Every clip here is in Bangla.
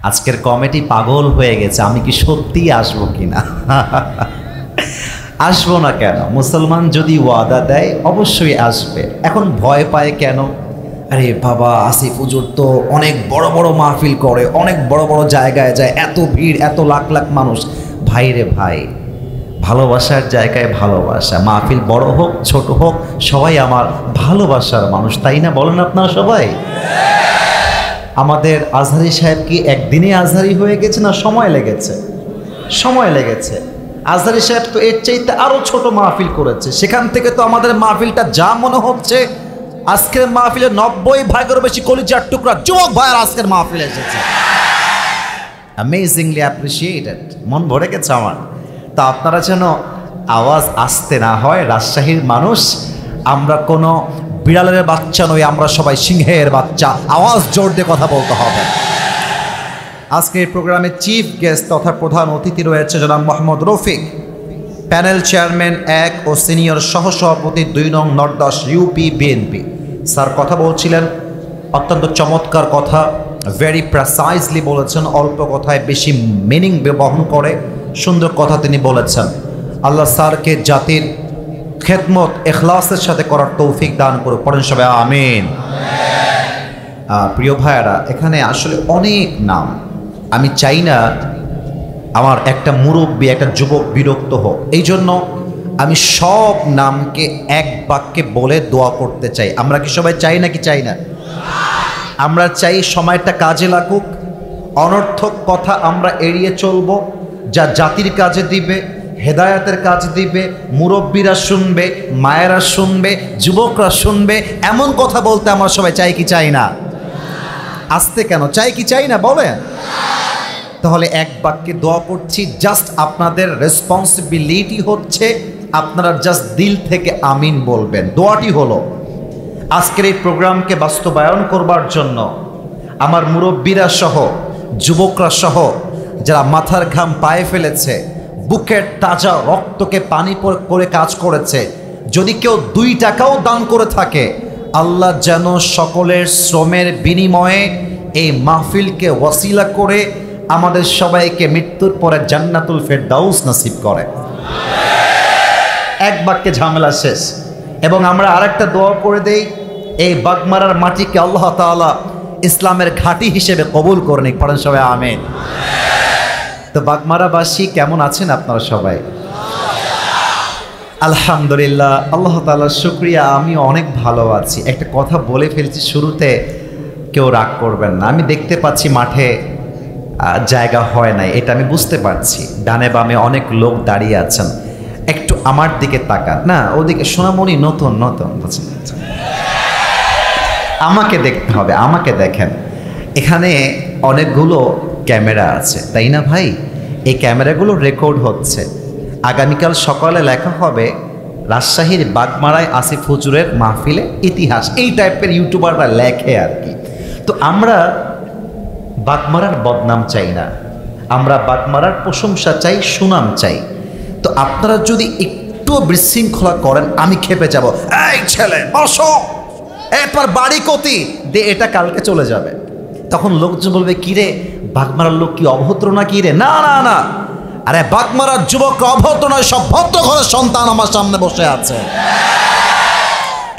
আজকের কমিটি পাগল হয়ে গেছে, আমি কি সত্যিই আসবো কিনা। আসবো না কেন? মুসলমান যদি ওয়াদা দেয় অবশ্যই আসবে। এখন ভয় পায় কেন? আরে বাবা, আসিফ হুজুর তো অনেক বড় বড় মাহফিল করে, অনেক বড় বড় জায়গায় যায়, এত ভিড়, এত লাখ লাখ মানুষ। ভাই রে ভাই, ভালোবাসার জায়গায় ভালোবাসা, মাহফিল বড় হোক ছোট হোক সবাই আমার ভালোবাসার মানুষ, তাই না? বলেন আপনারা সবাই। আমাদের আজহারি সাহেব কি একদিনে আজহারি হয়ে গেছে না সময় লেগেছে? সময় লেগেছে। আজহারি সাহেব তো এর চাইতে আরো ছোট মাহফিল করেছে, সেখান থেকে তো আমাদের মাহফিলটা যা মনে হচ্ছে আজকের মাহফিলে 90 ভাগের বেশি কলিজার টুকরা যুবক ভাইয়ের আজকের মাহফিলে এসেছে। অ্যামেজিংলি অ্যাপ্রিসিয়েটেড, মন ভরে গেছে আমার। তা আপনারা যেন আওয়াজ আসতে না হয়, রাজশাহীর মানুষ আমরা কোনো বিড়ালের বাচ্চা নই, আমরা সবাই সিংহের বাচ্চা, আওয়াজ জোর দিয়ে কথা বলতে হবে। আজকে এই প্রোগ্রামে চিফ গেস্ট তথা প্রধান অতিথি রয়েছে জনাব মোহাম্মদ রফিক, প্যানেল চেয়ারম্যান 1 ও সিনিয়র সহসভাপতি 2 নং নর্থ ইউপি বিএনপি। স্যার কথা বলছিলেন, অত্যন্ত চমৎকার কথা, ভেরি প্রেসাইজলি বলেছেন, অল্প কথায় বেশি মিনিং বহন করে সুন্দর কথা তিনি বলেছেন। আল্লাহ স্যারকে জাতির খেদমত এখলাসের সাথে করার তৌফিক দান করুক, পড়েন সবাই আমিন। প্রিয় ভাইয়েরা, এখানে আসলে অনেক নাম, আমি চাই না আমার একটা মুরব্বী একটা যুবক বিরক্ত হোক, এই জন্য আমি সব নামকে এক বাক্যে বলে দোয়া করতে চাই। আমরা কি সবাই চাই নাকি চাই না? আমরা চাই সময়টা কাজে লাগুক, অনর্থক কথা আমরা এড়িয়ে চলবো, যা জাতির কাজে দিবে, হেদায়াতের কাজ দিবে, মুরব্বীরা শুনবে, মায়েরা শুনবে, যুবকরা শুনবে, এমন কথা বলতে আমরা সবাই চাই কি চাই না? আসতে কেন, চাই কি চাই না বলেন? তাহলে এক বাক্যে দোয়া করছি, জাস্ট আপনাদের রেসপন্সিবিলিটি হচ্ছে আপনারা জাস্ট দিল থেকে আমিন বলবেন। দোয়াটি হলো আজকের এই প্রোগ্রামকে বাস্তবায়ন করবার জন্য আমার মুরব্বীরা সহ যুবকরা সহ যারা মাথার ঘাম পায়ে ফেলেছে, বুকের তাজা রক্তকে পানি করে কাজ করেছে, যদি কেউ 2 টাকাও দান করে থাকে, আল্লাহ যেন সকলের শ্রমের বিনিময়ে এই মাহফিলকে ওয়াসিলা করে আমাদের সবাইকে মৃত্যুর পরে জান্নাতুল ফেরদাউস নসিব করে। এক বাক্যে ঝামেলা শেষ। এবং আমরা আরেকটা দোয়া করে দেই, এই বাগমারার মাটিকে আল্লাহ তাআলা ইসলামের ঘাঁটি হিসেবে কবুল করে নিক, পড়েন সবাই আমিন। তো বাগমারাবাসী কেমন আছেন আপনারা সবাই? আলহামদুলিল্লাহ, আল্লাহ তাআলার শুকরিয়া, আমি অনেক ভালো আছি। একটা কথা বলে ফেলছি শুরুতে, কেউ রাগ করবেন না। আমি দেখতে পাচ্ছি মাঠে জায়গা হয় নাই, এটা আমি বুঝতে পারছি। ডানে বামে অনেক লোক দাঁড়িয়ে আছেন, একটু আমার দিকে তাকান না, ওদিকে সোনামণি নতুন নতুন আমাকে দেখতে হবে, আমাকে দেখেন। এখানে অনেকগুলো ক্যামেরা আছে, তাই না ভাই? এই ক্যামেরাগুলো রেকর্ড হচ্ছে। আগামীকাল সকালে লেখা হবে রাজশাহীর বাগমারায় আসিফ হুজুরের মাহফিলে ইতিহাস, এই টাইপের ইউটিউবাররা লেখে আর কি। তো আমরা বাগমারার বদনাম চাই না, আমরা বাগমারার প্রশংসা চাই, সুনাম চাই। তো আপনারা যদি একটু বিশৃঙ্খলা করেন আমি খেপে যাব, এই ছেলে বসো, এরপর বাড়ি কতি দে, এটা কালকে চলে যাবে। তখন লোকজন বলবে, কি রে বাগমারার লোক কি অভদ্র না কি রে? না না না, আরে বাগমারার যুবক অভদ্র নয়, সব ভদ্র ঘরের সন্তান আমার সামনে বসে আছে।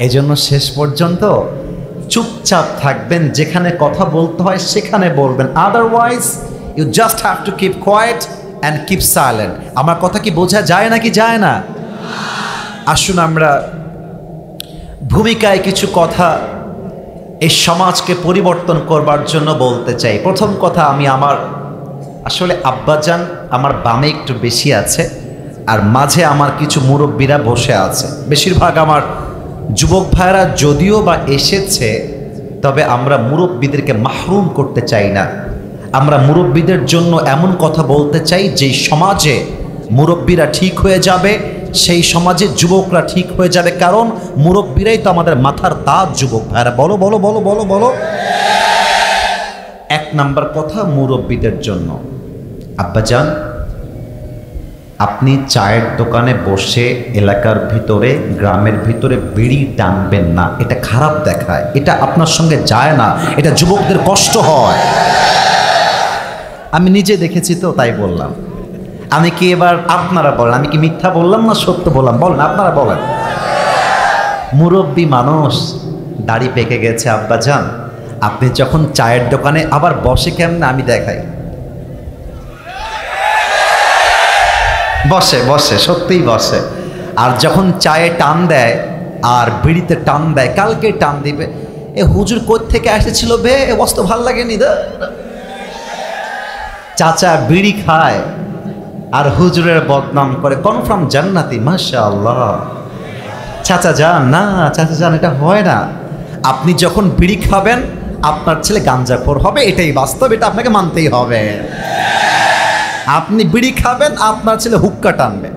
এই জন্য শেষ পর্যন্ত চুপচাপ থাকবেন, যেখানে কথা বলতে হয় সেখানে বলবেন, otherwise you just have to keep quiet and keep silent. আমার কথা কি বোঝা যায় নাকি যায় না? আসুন আমরা ভূমিকায় কিছু কথা এই সমাজকে পরিবর্তন করবার জন্য বলতে চাই। প্রথম কথা, আমি আমার আসলে আব্বাজান আমার বামে একটু বেশি আছে, আর মাঝে আমার কিছু মুরব্বীরা বসে আছে। বেশিরভাগ আমার যুবক ভাইরা যদিও বা এসেছে, তবে আমরা মুরব্বীদেরকে মাহরুম করতে চাই না। আমরা মুরব্বীদের জন্য এমন কথা বলতে চাই যে সমাজে মুরব্বীরা ঠিক হয়ে যাবে, সেই সমাজে যুবকরা ঠিক হয়ে যাবে, কারণ মুরব্বীরাই তো আমাদের মাথার তাজ। যুবক ভাইরা বলো বলো বলো বলো বলো। 1 নাম্বার কথা মুরব্বীদের জন্য, আব্বাজান আপনি চায়ের দোকানে বসে এলাকার ভিতরে গ্রামের ভিতরে বিড়ি টানবেন না, এটা খারাপ দেখায়, এটা আপনার সঙ্গে যায় না, এটা যুবকদের কষ্ট হয়। আমি নিজে দেখেছি তো তাই বললাম। আমি কি এবার আপনারা বলেন, আমি কি মিথ্যা বললাম না সত্য বললাম? বলেন, আপনারা বলেন। মুরব্বী মানুষ, দাড়ি পেকে গেছে আব্বাজান, আপনি যখন চায়ের দোকানে আবার বসে কেমনে আমি দেখাই, বসে বসে সত্যিই বসে। আর যখন চায়ে টান দেয় আর বিড়িতে টান দেয়, কালকে টান দিবে, এ হুজুর কোত্থেকে এসেছিল বে, এ বস্তু ভাল লাগেনি দা। চাচা বিড়ি খায় আর হুজুরের বদনাম করে, কনফার্ম জান্নাতি, মাশাআল্লাহ। চাচা যান না, চাচা যান, এটা হয় না। আপনি যখন বিড়ি খাবেন আপনার ছেলে গাঞ্জাখোর হবে, এটাই বাস্তব, এটা আপনাকে মানতেই হবে। আপনি বিড়ি খাবেন আপনার ছেলে হুক্কা টানবে।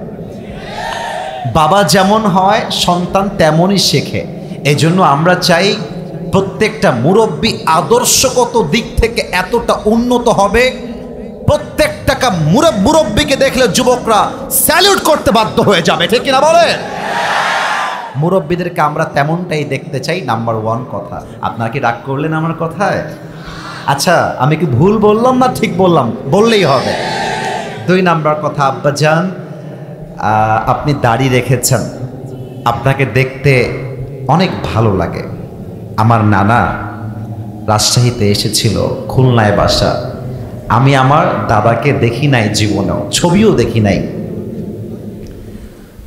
বাবা যেমন হয় সন্তান তেমনই শেখে। এই জন্য আমরা চাই প্রত্যেকটা মুরব্বী আদর্শগত দিক থেকে এতটা উন্নত হবে, প্রত্যেকটা মুরব্বীকে দেখলে যুবকরা স্যালুট করতে বাধ্য হয়ে যাবে, ঠিক কিনা বলেন? মুরব্বীদেরকে আমরা তেমনটাই দেখতে চাই, নাম্বার ওয়ান কথা। আপনারা কি রাগ করলেন আমার কথায়? আচ্ছা, আমি কি ভুল বললাম না ঠিক বললাম? বললেই হবে। 2 নাম্বার কথা, আব্বাজান আপনি দাড়ি রেখেছেন, আপনাকে দেখতে অনেক ভালো লাগে। আমার নানা রাজশাহীতে এসেছিল, খুলনায় বাসা। আমি আমার দাদাকে দেখি নাই জীবনেও, ছবিও দেখি নাই।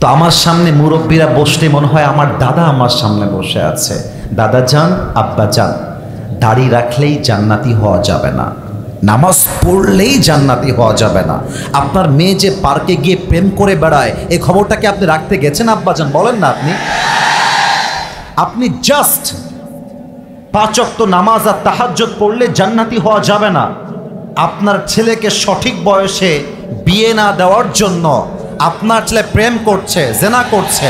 তো আমার সামনে মুরব্বীরা বসলে মনে হয় আমার দাদা আমার সামনে বসে আছে। দাদা যান, আব্বা যান, দাড়ি রাখলেই জান্নাতি হওয়া যাবে না, নামাজ পড়লেই জান্নাতি হওয়া যাবে না। আপনার মেয়ে যে পার্কে গিয়ে প্রেম করে বেড়ায়, এই খবরটাকে আপনি রাখতে গেছেন আব্বাজান? বলেন না আপনি। আপনি জাস্ট 5 ওয়াক্ত নামাজ আর তাহাজ্জুদ পড়লে জান্নাতি হওয়া যাবে না। আপনার ছেলেকে সঠিক বয়সে বিয়ে না দেওয়ার জন্য আপনার ছেলে প্রেম করছে, জেনা করছে,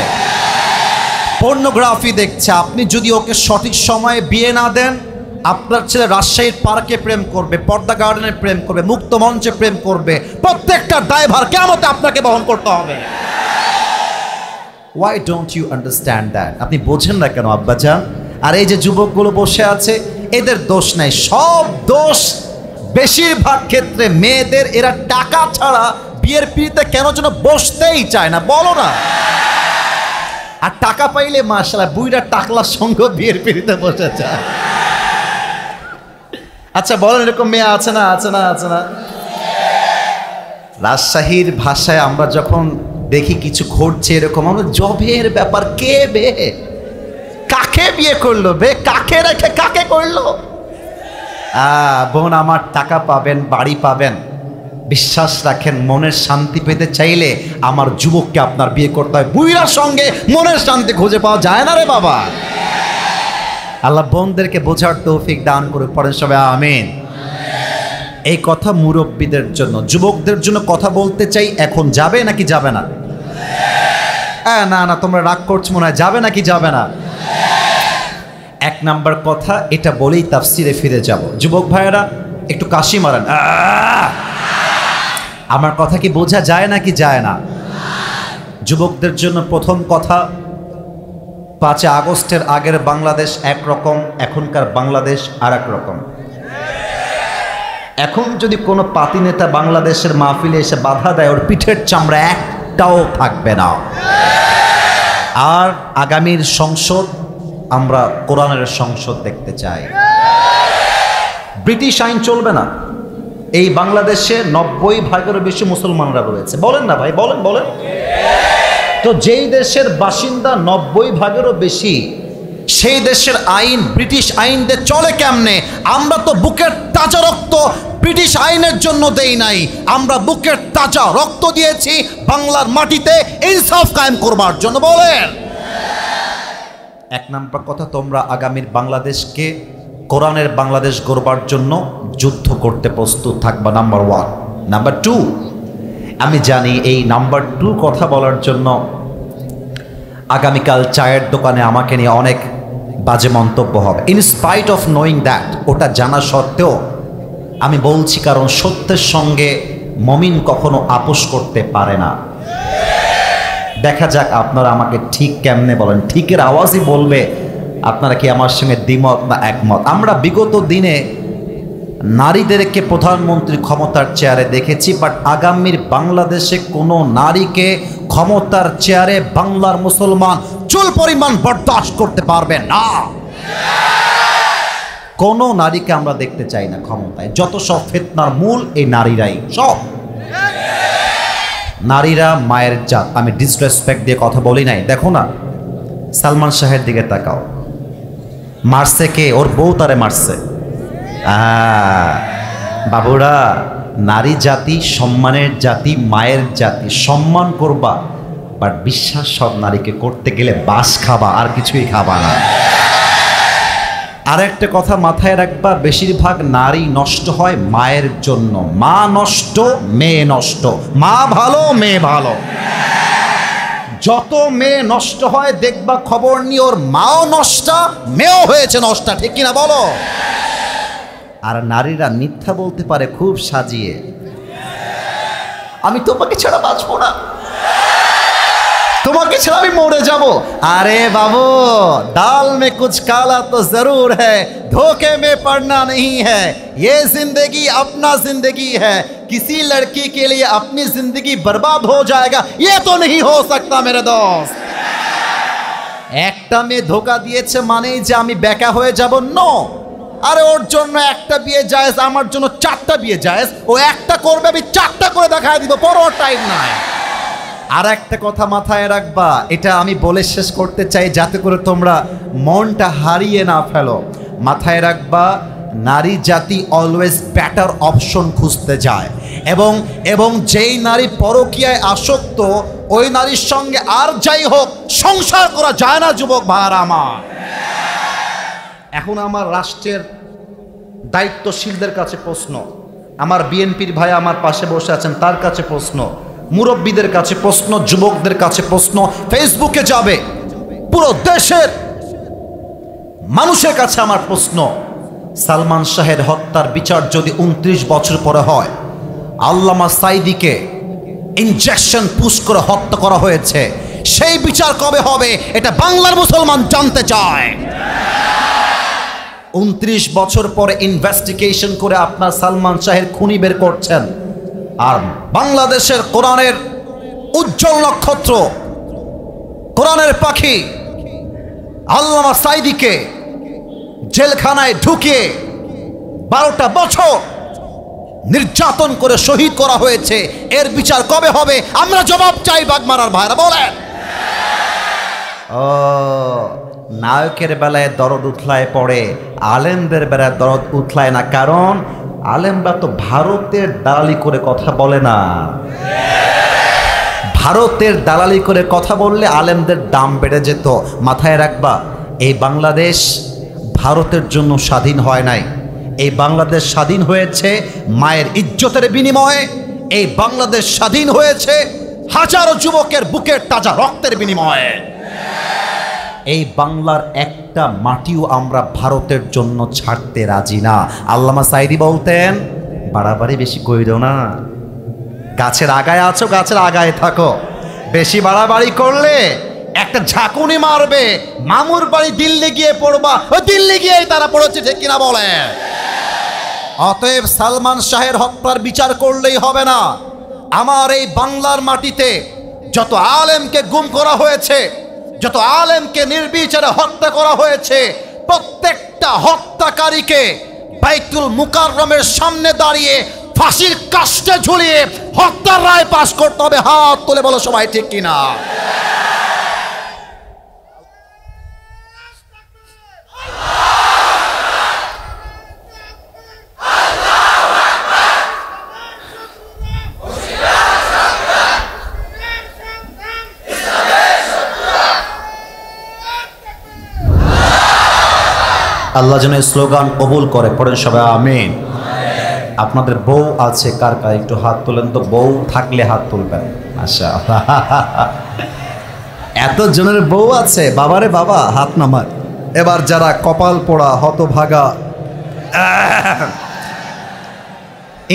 পর্নোগ্রাফি দেখছে। আপনি যদি ওকে সঠিক সময়ে বিয়ে না দেন, আপনার ছেলে রাজশাহীর পার্কে প্রেম করবে, পর্দা গার্ডেনে প্রেম করবে, মুক্ত মঞ্চে প্রেম করবে। প্রত্যেকটা দায়ভার কিয়ামতে আপনাকে বহন করতে হবে। Why don't you understand that? আপনি বোঝেন না কেন আব্বাজান? আর এই যে যুবকগুলো বসে আছে, এদের দোষ নাই, সব দোষ বেশিরভাগ ক্ষেত্রে মেয়েদের। এরা টাকা ছাড়া বিয়ের পিড়িতে কেন যেন বসতেই চায় না, বলো না। আর টাকা পাইলে মাশাআল্লাহ বুইড়া টাকলার সঙ্গে বিয়ের পিড়িতে বসে যায়। আচ্ছা বলেন, এরকম মেয়ে আছে না? আছে না? আছে না? রাজশাহীর ভাষায় আমরা যখন দেখি কিছু ঘটছে এরকম, আমরা জবের ব্যাপার, কে বে, কাকে বিয়ে করলো বে, কাকে রেখে কাকে করলো? বোন আমার, টাকা পাবেন, বাড়ি পাবেন, বিশ্বাস রাখেন মনের শান্তি পেতে চাইলে আমার যুবককে আপনার বিয়ে করতে হয়। বুইরার সঙ্গে মনের শান্তি খুঁজে পাওয়া যায় না রে বাবা। আল্লাহ বোনদেরকে বোঝার তৌফিক দান করে, পড়েন সবাই আমিন। এই কথা মুরব্বীদের জন্য। যুবকদের জন্য কথা বলতে চাই, এখন যাবে নাকি যাবে না? না না, তোমরা রাগ করছো মনে হয়, যাবে নাকি যাবে না? 1 নাম্বার কথা, এটা বলেই তাফসিরে ফিরে যাব। যুবক ভাইয়েরা একটু কাশি মারেন। আমার কথা কি বোঝা যায় নাকি যায় না? যুবকদের জন্য প্রথম কথা, 5 আগস্টের আগের বাংলাদেশ একরকম, এখনকার বাংলাদেশ আর এক রকম। এখন যদি কোনো পাতি নেতা বাংলাদেশের মাহফিলে এসে বাধা দেয়, ওর পিঠের চামড়া একটাও থাকবে না। আর আগামীর সংসদ আমরা কোরআনের সংসদ দেখতে চাই। ব্রিটিশ আইন চলবে না। এই বাংলাদেশে 90% বেশি মুসলমানরা রয়েছে, বলেন না ভাই, বলেন বলেন। তো যেই দেশের বাসিন্দা 90%-এরও বেশি, সেই দেশের আইন ব্রিটিশ আইন দিয়ে চলে কেমনে? আমরা তো বুকের তাজা রক্ত ব্রিটিশ আইনের জন্য দেই নাই, আমরা বুকের তাজা রক্ত দিয়েছি বাংলার মাটিতে ইনসাফ কায়েম করবার জন্য। বলেন। 1 নাম্বার কথা, তোমরা আগামীর বাংলাদেশকে কোরআনের বাংলাদেশ গড়বার জন্য যুদ্ধ করতে প্রস্তুত থাকবা, নাম্বার 1। নাম্বার 2, আমি জানি এই নাম্বার 2 কথা বলার জন্য আগামীকাল চায়ের দোকানে আমাকে নিয়ে অনেক বাজে মন্তব্য হবে। In spite of knowing that, ওটা জানা সত্ত্বেও আমি বলছি, কারণ সত্যের সঙ্গে মমিন কখনো আপোষ করতে পারে না। দেখা যাক আপনারা আমাকে ঠিক কেমনে বলেন, ঠিকের আওয়াজই বলবে আপনারা কি আমার সঙ্গে দ্বিমত না একমত। আমরা বিগত দিনে নারীদেরকে প্রধানমন্ত্রী ক্ষমতার চেয়ারে দেখেছি, বাট আগামীর বাংলাদেশে কোনো নারীকে ক্ষমতার চেয়ারে বাংলার মুসলমান চুল পরিমাণ বরদাস্ত করতে পারবে না। কোনো নারীকে আমরা দেখতে চাই না ক্ষমতায়। যত সব ফিতনার মূল এই নারীরাই, সব নারীরা মায়ের জাত। আমি ডিসরেসপেক্ট দিয়ে কথা বলি নাই। দেখো না, সালমান শাহের দিকে তাকাও, মারছে কে? ওর বউ তারে মারছে। বাবুরা, নারী জাতি সম্মানের জাতি, মায়ের জাতি। সম্মান করবা, বাট বিশ্বাস সব নারীকে করতে গেলে বাস খাবা, আর কিছুই খাবা না। আর একটা কথা মাথায় রাখবা, বেশিরভাগ নারী নষ্ট হয় মায়ের জন্য। মা নষ্ট, মেয়ে নষ্ট। মা ভালো, মেয়ে ভালো। যত মেয়ে নষ্ট হয় দেখবা খবর নিয়ে ওর মাও নষ্টা, মেয়েও হয়েছে নষ্টা, ঠিক কিনা বলো? আর নারীরা মিথ্যা বলতে পারে খুব সাজিয়ে, আমি তোমাকে ছাড়া বাঁচবো না, তোমাকে ছাড়া আমি মরে যাব। আরে বাবু, दाल में कुछ काला तो जरूर है, धोखे में पड़ना नहीं है, ये जिंदगी अपना जिंदगी है, किसी लड़की के लिए अपनी जिंदगी बर्बाद हो जाएगा ये तो नहीं हो सकता मेरे दोस्त। একটা মেয়ে ধোকা দিয়েছে মানেই যে আমি বেকা হয়ে যাব? নো। আরে ওর জন্য একটা বিয়ে জায়েজ, আমার জন্য 4টা বিয়ে জায়েজ। ও একটা করবে, আমি 4টা করে দেখায় দিব, বড় টাইম নাই। আর একটা কথা মাথায় রাখবা, এটা আমি বলে শেষ করতে চাই যাতে করে তোমরা মনটা হারিয়ে না ফেলো। মাথায় রাখবা, নারী জাতি অলওয়েজ বেটার অপশন খুঁজতে যায়, এবং যেই নারী পরকীয়ায় আসক্ত, ওই নারীর সঙ্গে আর যাই হোক সংসার করা যায় না যুবক ভাইরা আমার। এখন আমার রাষ্ট্রের দায়িত্বশীলদের কাছে প্রশ্ন, আমার বিএনপির ভাই আমার পাশে বসে আছেন, তার কাছে প্রশ্ন, মুরব্বীদের কাছে প্রশ্ন, যুবকদের কাছে প্রশ্ন, ফেসবুকে যাবে পুরো দেশের মানুষের কাছে আমার প্রশ্ন, সালমান শাহের হত্যার বিচার যদি 29 বছর পরে হয়, আল্লামা সাইদিকে ইনজেকশন পুশ করে হত্যা করা হয়েছে, সেই বিচার কবে হবে এটা বাংলার মুসলমান জানতে চায়। 29 বছর পরে ইনভেস্টিগেশন করে আপনার সালমান শাহের খুনি বের করছেন, আর বাংলাদেশের কোরআনের উজ্জ্বল নক্ষত্র, কোরআনের পাখি আল্লামা সাইদিকে জেলখানায় ঢুকিয়ে 12টা বছর নির্যাতন করে শহীদ করা হয়েছে। এর বিচার কবে হবে? আমরা জবাব চাই বাগমারার ভাইরা, বলেন। ও, নায়কের বেলায় দরদ উথলায় পড়ে, আলেমদের বেলায় দরদ উথলায় না, কারণ আলেমরা তো ভারতের দালালি করে কথা বলে না। ভারতের দালালি করে কথা বললে আলেমদের দাম বেড়ে যেত। মাথায় রাখবা, এই বাংলাদেশ ভারতের জন্য স্বাধীন হয় নাই। এই বাংলাদেশ স্বাধীন হয়েছে মায়ের ইজ্জতের বিনিময়ে। এই বাংলাদেশ স্বাধীন হয়েছে হাজারো যুবকের বুকের তাজা রক্তের বিনিময়ে। এই বাংলার একটা মাটিও আমরা ভারতের জন্য ছাড়তে রাজি না। আল্লামা সাইদি বলতেন, বাড়াবাড়ি বেশি কইরো না, গাছের আগায় আছো, গাছের আগায় থাকো, বেশি বাড়াবাড়ি করলে একটা ঝাঁকুনি মারবে, মামুর বাড়ি দিল্লি গিয়ে পড়বা, ওই দিল্লি গিয়েই তারা পড়েছে, ঠিক কিনা বলে। অতএব সালমান শাহের হত্যার বিচার করলেই হবে না। আমার এই বাংলার মাটিতে যত আলেমকে গুম করা হয়েছে, যত আলেমকে নির্বিচারে হত্যা করা হয়েছে, প্রত্যেকটা হত্যাকারীকে বাইতুল মুকাররমের সামনে দাঁড়িয়ে ফাঁসির কাস্টে ঝুলিয়ে হত্যার রায় পাশ করতে হবে। হাত তুলে বলো সবাই, ঠিক কিনা? আল্লাহ যেন স্লোগান কবুল করে, পড়েন সবাই আমিন। আপনাদের বউ আছে কার কার একটু হাত তোলেন তো, বউ থাকলে হাত তুলবেন। আচ্ছা, এত জনের বউ আছে, বাবারে বাবা হাত নামার। এবার যারা কপাল পোড়া হতভাগা,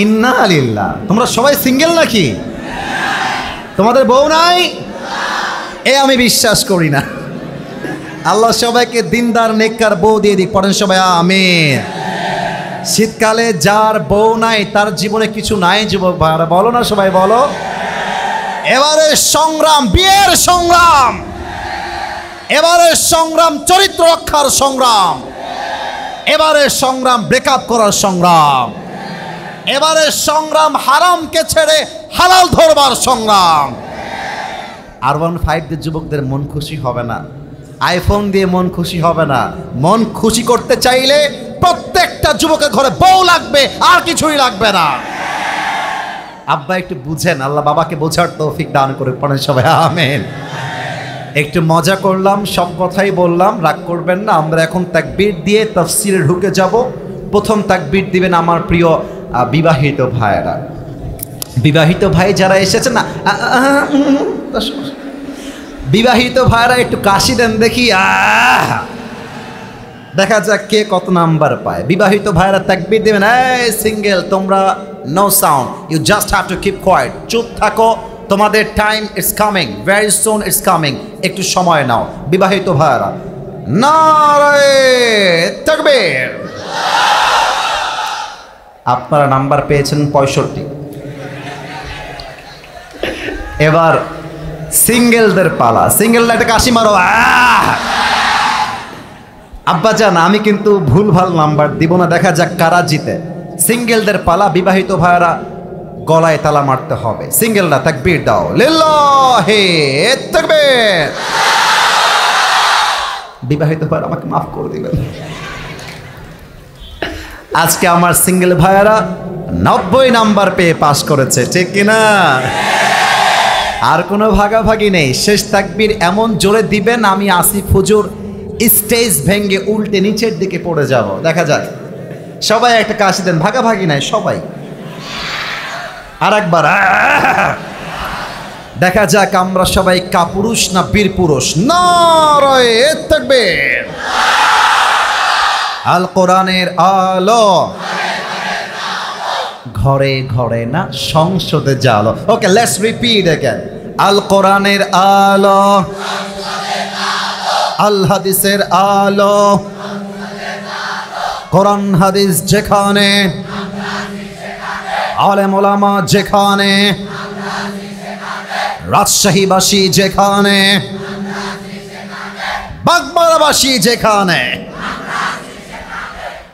ইন্না আলিল্লাহ, তোমরা সবাই সিঙ্গেল নাকি? তোমাদের বউ নাই? এ আমি বিশ্বাস করি না। আল্লাহ সবাইকে দিনদার নেককার বউ দিয়ে দিক, পড়েন সবাই আমিন। শীতকালে যার বউ নাই তার জীবনে কিছু নাই যুবক ভাইরা, বলো না সবাই বলো। এবারে সংগ্রাম, বিয়ের সংগ্রাম, এবারে সংগ্রাম চরিত্র রক্ষার সংগ্রাম, এবারে সংগ্রাম ব্রেকআপ করার সংগ্রাম, এবারে সংগ্রাম হারামকে ছেড়ে হালাল ধরবার সংগ্রাম। R15 দিয়ে যুবকদের মন খুশি হবে না, আইফোন দিয়ে মন খুশি হবে না। মন খুশি করতে চাইলে প্রত্যেকটা যুবকের ঘরে বউ লাগবে, আর কিছুই লাগবে না। আব্বা একটু বুঝেন, আল্লাহ বাবাকে বোঝার তৌফিক দান করে পড়েন সবাই আমিন। একটু মজা করলাম, সব কথাই বললাম, রাগ করবেন না। আমরা এখন তাকবীর দিয়ে তাফসীরে ঢুকে যাব। প্রথম তাকবীর দিবেন আমার প্রিয় বিবাহিত ভাইয়েরা। বিবাহিত ভাই যারা এসেছে না, বিবাহিত ভাইরা একটু কাশি দেন দেখি, দেখা যাক কে কত নাম্বার পায়। বিবাহিত ভাইরা তাকবীর দিবেন। এই সিঙ্গেল তোমরা no sound, you just have to keep quiet, চুপ থাকো, তোমাদের time it's coming, very soon it's coming, একটু সময় নাও। বিবাহিত ভাইরা নারে তাকবীর। আপনারা নাম্বার পেয়েছেন 65। এবার সিঙ্গেলদের পালা। সিঙ্গেলরা একটা কাশি মারো। আব্বা জান আমি কিন্তু ভুলভাল নাম্বার দিব না, দেখা যাক কারা জিতে। সিঙ্গেলদের পালা। বিবাহিত ভাইরা গলায় তালা মারতে হবে। সিঙ্গেলরা তাকবীর দাও, লিল্লাহি তাকবীর। বিবাহিত ভাইরা আমাকে মাফ করে দিবেন। আজকে আমার সিঙ্গেল ভাইয়ারা 90 নাম্বার পেয়ে পাস করেছে, ঠিক কিনা? আর কোনো ভাগাভাগি নেই। শেষ তাকবীর এমন জোরে দিবেন আমি আসিফ হুজুর স্টেজ ভেঙে উল্টে নিচের দিকে পড়ে যাব। দেখা যাক, সবাই একটা কাশি দেন, ভাগাভাগি নাই সবাই। আর একবার দেখা যাক আমরা সবাই কাপুরুষ না বীর পুরুষ। নারায়ে তাকবীর। আল কোরআনের আলো ঘরে ঘরে না সংসদে জালো। ওকে, লেটস রিপিট अगेन। আল কোরআনের আলো, আল হাদিসের আলো, কোরআন হাদিস যেখানে, আলেম ওলামা যেখানে, রাজশাহীবাসী যেখানে, বাগমারাবাসী যেখানে,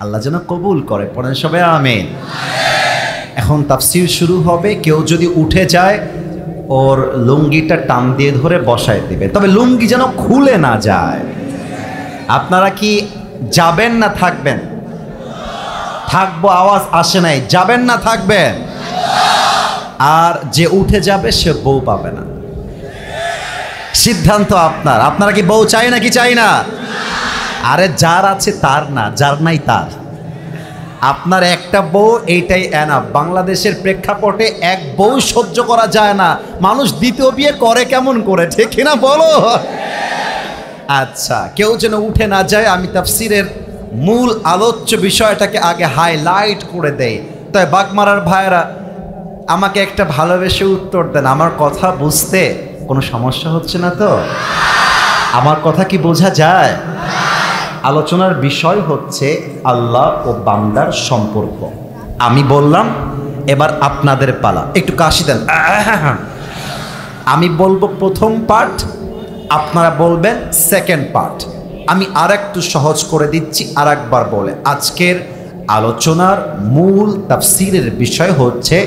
আল্লাহ যেন কবুল করে। পড়েন সবাই আমিন। এখন তাফসীর শুরু হবে। কেউ যদি উঠে যায় ওর লুঙ্গিটা টান দিয়ে ধরে বসায় দিবে, তবে লুঙ্গি যেন খুলে না যায়। আপনারা কি যাবেন না থাকবেন? থাকবো, আওয়াজ আসে নাই। যাবেন না থাকবেন? আর যে উঠে যাবে সে বউ পাবে না। সিদ্ধান্ত আপনার। আপনারা কি বউ চাই নাকি চাই না? আরে যার আছে তার না, যার নাই তার। আপনার একটা বউ, এইটাই এনাফ। বাংলাদেশের প্রেক্ষাপটে এক বউ সহ্য করা যায় না। মানুষ দ্বিতীয় বিয়ে করে কেমন করে, ঠিক কিনা বলো? আচ্ছা, কেউ যেন উঠে না যায়। আমি তাফসীরের মূল আলোচ্য বিষয়টাকে আগে হাইলাইট করে দেই। তাই বাগমারার ভাইয়েরা আমাকে একটা ভালোবেসে উত্তর দেন। আমার কথা বুঝতে কোনো সমস্যা হচ্ছে না তো? আমার কথা কি বোঝা যায়? আলোচনার বিষয় হচ্ছে আল্লাহ ও বান্দার সম্পর্ক। আমি বললাম, এবার আপনাদের পালা। একটু কাশি দেন। আমি বলবো প্রথম পার্ট, আপনারা বলবেন সেকেন্ড পার্ট। আমি আর একটু সহজ করে দিচ্ছি আর একবার বলে। আজকের আলোচনার মূল তাফসীরের বিষয় হচ্ছে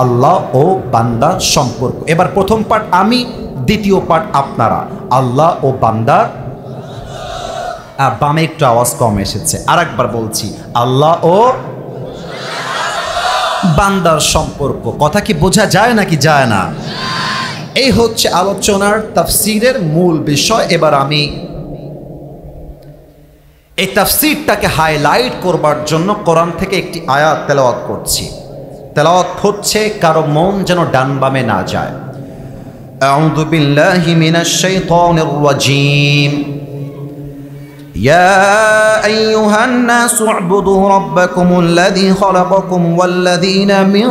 আল্লাহ ও বান্দার সম্পর্ক। এবার প্রথম পার্ট আমি, দ্বিতীয় পার্ট আপনারা। আল্লাহ ও বান্দার, বামে একটু আওয়াজ কম এসেছে, আর একবার বলছি, আল্লাহ ও বান্দার সম্পর্ক। কথা কি বোঝা যায় নাকি যায় না? এই হচ্ছে আলোচনার তাফসীরের মূল বিষয়। এবার আমি এই তাফসীরটাকে হাইলাইট করবার জন্য কোরআন থেকে একটি আয়াত তেলাওয়াত করছি। তেলাওয়াত হচ্ছে কারো মন যেন ডান বামে না যায়। আউযু বিল্লাহি মিনাশ শাইতানির রাজীম। يا أيها الناس اعبدوا ربكم الذي خلقكم والذين من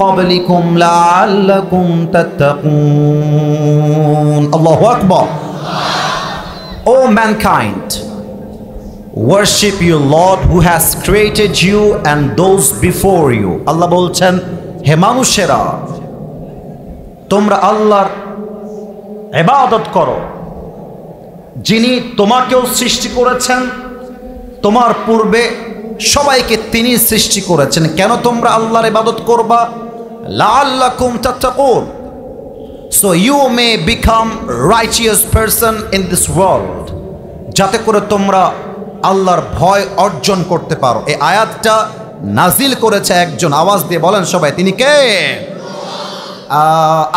قبلكم لعلكم تتقون. الله أكبر. O mankind, worship your Lord who has created you and those before you. আল্লাহ বলছেন, হে মানুষেরা, তোমরা আল্লাহর ইবাদত করো যিনি তোমাকেও সৃষ্টি করেছেন, তোমার পূর্বে সবাইকে তিনি সৃষ্টি করেছেন। কেন তোমরা আল্লাহর ইবাদত করবা? লাআল্লাকুম তাত্তাকুন, so you may become righteous person in this world, যাতে করে তোমরা আল্লাহর ভয় অর্জন করতে পারো। এই আয়াতটা নাজিল করেছে একজন, আওয়াজ দিয়ে বলেন সবাই, তিনি কে?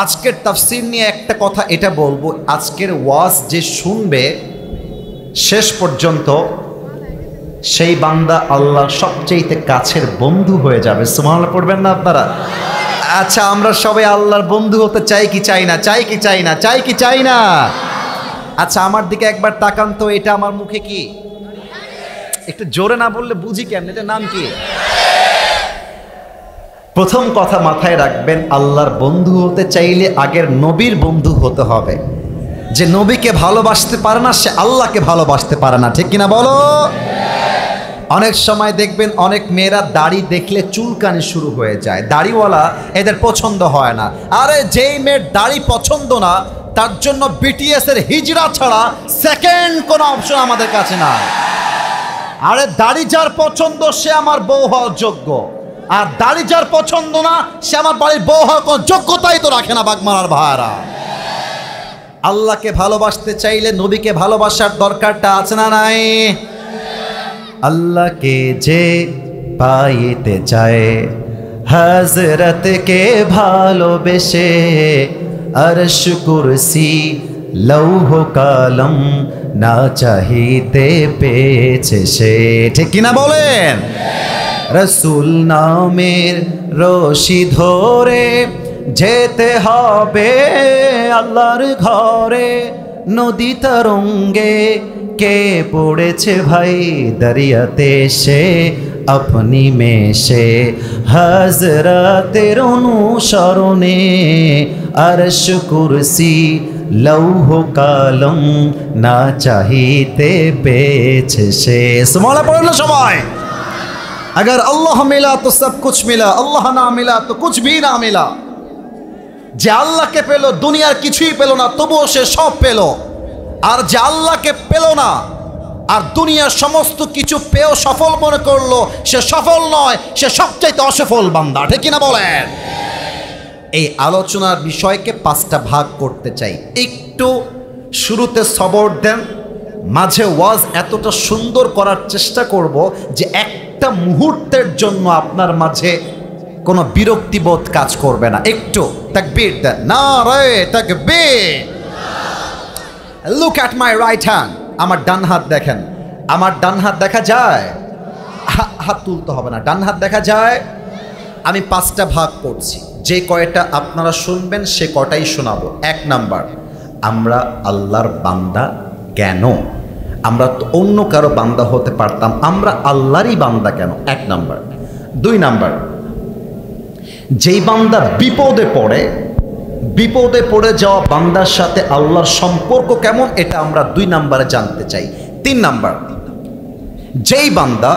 আজকের তাফসীর নিয়ে একটা কথা এটা বলবো, আজকের ওয়াজ যে শুনবে শেষ পর্যন্ত সেই বান্দা আল্লাহর সবচেয়ে কাছের বন্ধু হয়ে যাবে। সুবহানাল্লাহ পড়বেন না আপনারা? আচ্ছা, আমরা সবাই আল্লাহর বন্ধু হতে চাই কি চাই না? চাই কি চাই না? চাই কি চাই না? আচ্ছা, আমার দিকে একবার তাকান তো, এটা আমার মুখে কি? একটু জোরে না বললে বুঝি কেমন? এটা নাম কি? প্রথম কথা মাথায় রাখবেন, আল্লাহর বন্ধু হতে চাইলে আগের নবীর বন্ধু হতে হবে। যে নবীকে ভালোবাসতে পারে না, সে আল্লাহকে ভালোবাসতে পারে না। ঠিক কিনা বলো? অনেক সময় দেখবেন অনেক মেয়েরা দাড়ি দেখলে চুলকানি শুরু হয়ে যায়, দাড়িওয়ালা এদের পছন্দ হয় না। আরে যেই মেয়ের দাড়ি পছন্দ না, তার জন্য বিটিএস এর হিজড়া ছাড়া সেকেন্ড কোনো অপশন আমাদের কাছে না। আরে দাড়ি যার পছন্দ সে আমার বউ হওয়ার যোগ্য, আর দাড়ি যার পছন্দ না সে আমার বাড়ির বউ হওয়ার কোনো যোগ্যতাই তো রাখে না। বাগমারার ভাইরা, আল্লাহকে ভালোবাসতে চাইলে নবীকে ভালোবাসার দরকারটা আছে না নাই? আল্লাহকে যে পাইতে চায় হযরতকে ভালোবেসে, আরশ কুরসি লৌহ কালম না চাহিতে পেয়েছে সে। ঠিক কিনা বলেন? রসুল নামের রশি ধরে যেতে হবে আল্লাহর ঘরে। নদী তরঙ্গে কে পড়েছে ভাই দরিয়াতে সে আপনি মেশে, হযরতের অনুসরণে আরশ কুরসি লৌহ কালম না চাহিতে পেয়েছে সে। সুবহানাল্লাহ পড়েন না সবাই? अगर अल्लाह मिला तो सब कुछ मिला, अल्लाह ना मिला तो कुछ भी ना मिला। যে আল্লাহকে পেল দুনিয়ার কিছুই পেল না, তবুও সে সব পেল। আর যে আল্লাহকে পেল না আর দুনিয়ার সমস্ত কিছু পেয়েও সফল মনে করলো, সে সফল নয়, সে সবচাইতে অসফল বান্দা। ঠিক কিনা বলেন? এই আলোচনার বিষয়কে পাঁচটা ভাগ করতে চাই। একটু শুরুতে সবর দেন, মাঝে ওয়াজ এতটা সুন্দর করার চেষ্টা করব যে একটা মুহূর্তের জন্য আপনার মাঝে কোনো বিরক্তিবোধ কাজ করবে না। একটু তাকবীর দেন, নারে তাকবীর। Look at my right hand, আমার ডান হাত দেখেন। আমার ডান হাত দেখা যায়? হাত তুলতে হবে না, ডান হাত দেখা যায়। আমি পাঁচটা ভাগ করছি, যে কয়টা আপনারা শুনবেন সে কটাই শোনাবো। এক নাম্বার, আমরা আল্লাহর বান্দা কেন? আমরা তো অন্য কারো বান্দা হতে পারতাম, আমরা আল্লাহরই বান্দা কেন? এক নাম্বার। দুই নাম্বার, যেই বান্দা বিপদে পড়ে যাওয়া বান্দার সাথে আল্লাহর সম্পর্ক কেমন, এটা আমরা দুই নাম্বারে জানতে চাই। তিন নাম্বার, যেই বান্দা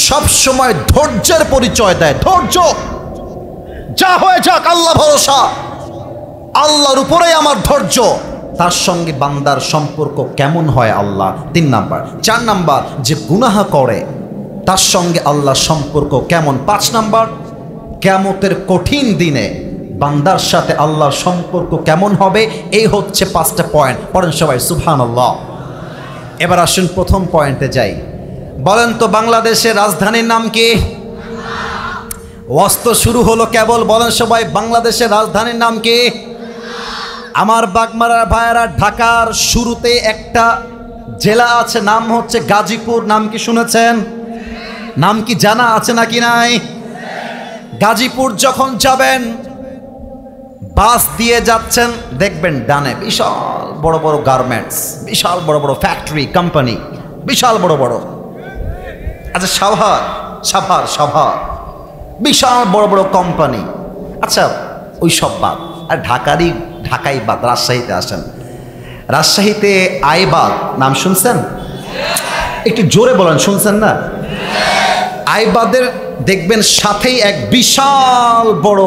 সব সময় ধৈর্যের পরিচয় দেয়, ধৈর্য, যা হয়ে যাক আল্লাহ ভরসা, আল্লাহর উপরেই আমার ধৈর্য, তার সঙ্গে বান্দার সম্পর্ক কেমন হয় আল্লাহ? তিন নাম্বার। চার নাম্বার, যে গুনাহ করে তার সঙ্গে আল্লাহর সম্পর্ক কেমন? পাঁচ নাম্বার, কিয়ামতের কঠিন দিনে বান্দার সাথে আল্লাহর সম্পর্ক কেমন হবে? এই হচ্ছে পাঁচটা পয়েন্ট। পড়েন সবাই সুবহানাল্লাহ। এবার আসুন প্রথম পয়েন্টে যাই। বলেন তো বাংলাদেশের রাজধানীর নাম কি? ওয়াজ শুরু হলো কেবল, বলেন সবাই বাংলাদেশের রাজধানীর নাম কি? আমার বাগমারার ভাইয়েরা, ঢাকার শুরুতে একটা জেলা আছে, নাম হচ্ছে গাজীপুর। নাম কি শুনেছেন? নাম কি জানা আছে নাকি নাই? গাজীপুর যখন যাবেন, বাস দিয়ে যাচ্ছেন, দেখবেন ডানে বিশাল বড় বড় গার্মেন্টস, বিশাল বড় বড় ফ্যাক্টরি, কোম্পানি, বিশাল বড় বড়। আচ্ছা, সাভার বিশাল বড় বড় কোম্পানি। আচ্ছা, ওই সব বাদ, আর ঢাকাই বাদ, রাজশাহীতে আসেন। রাজশাহীতে আইবাদ নাম শুনছেন? একটু জোরে বলেন, শুনছেন না? আইবাদের দেখবেন সাথেই এক বিশাল বড়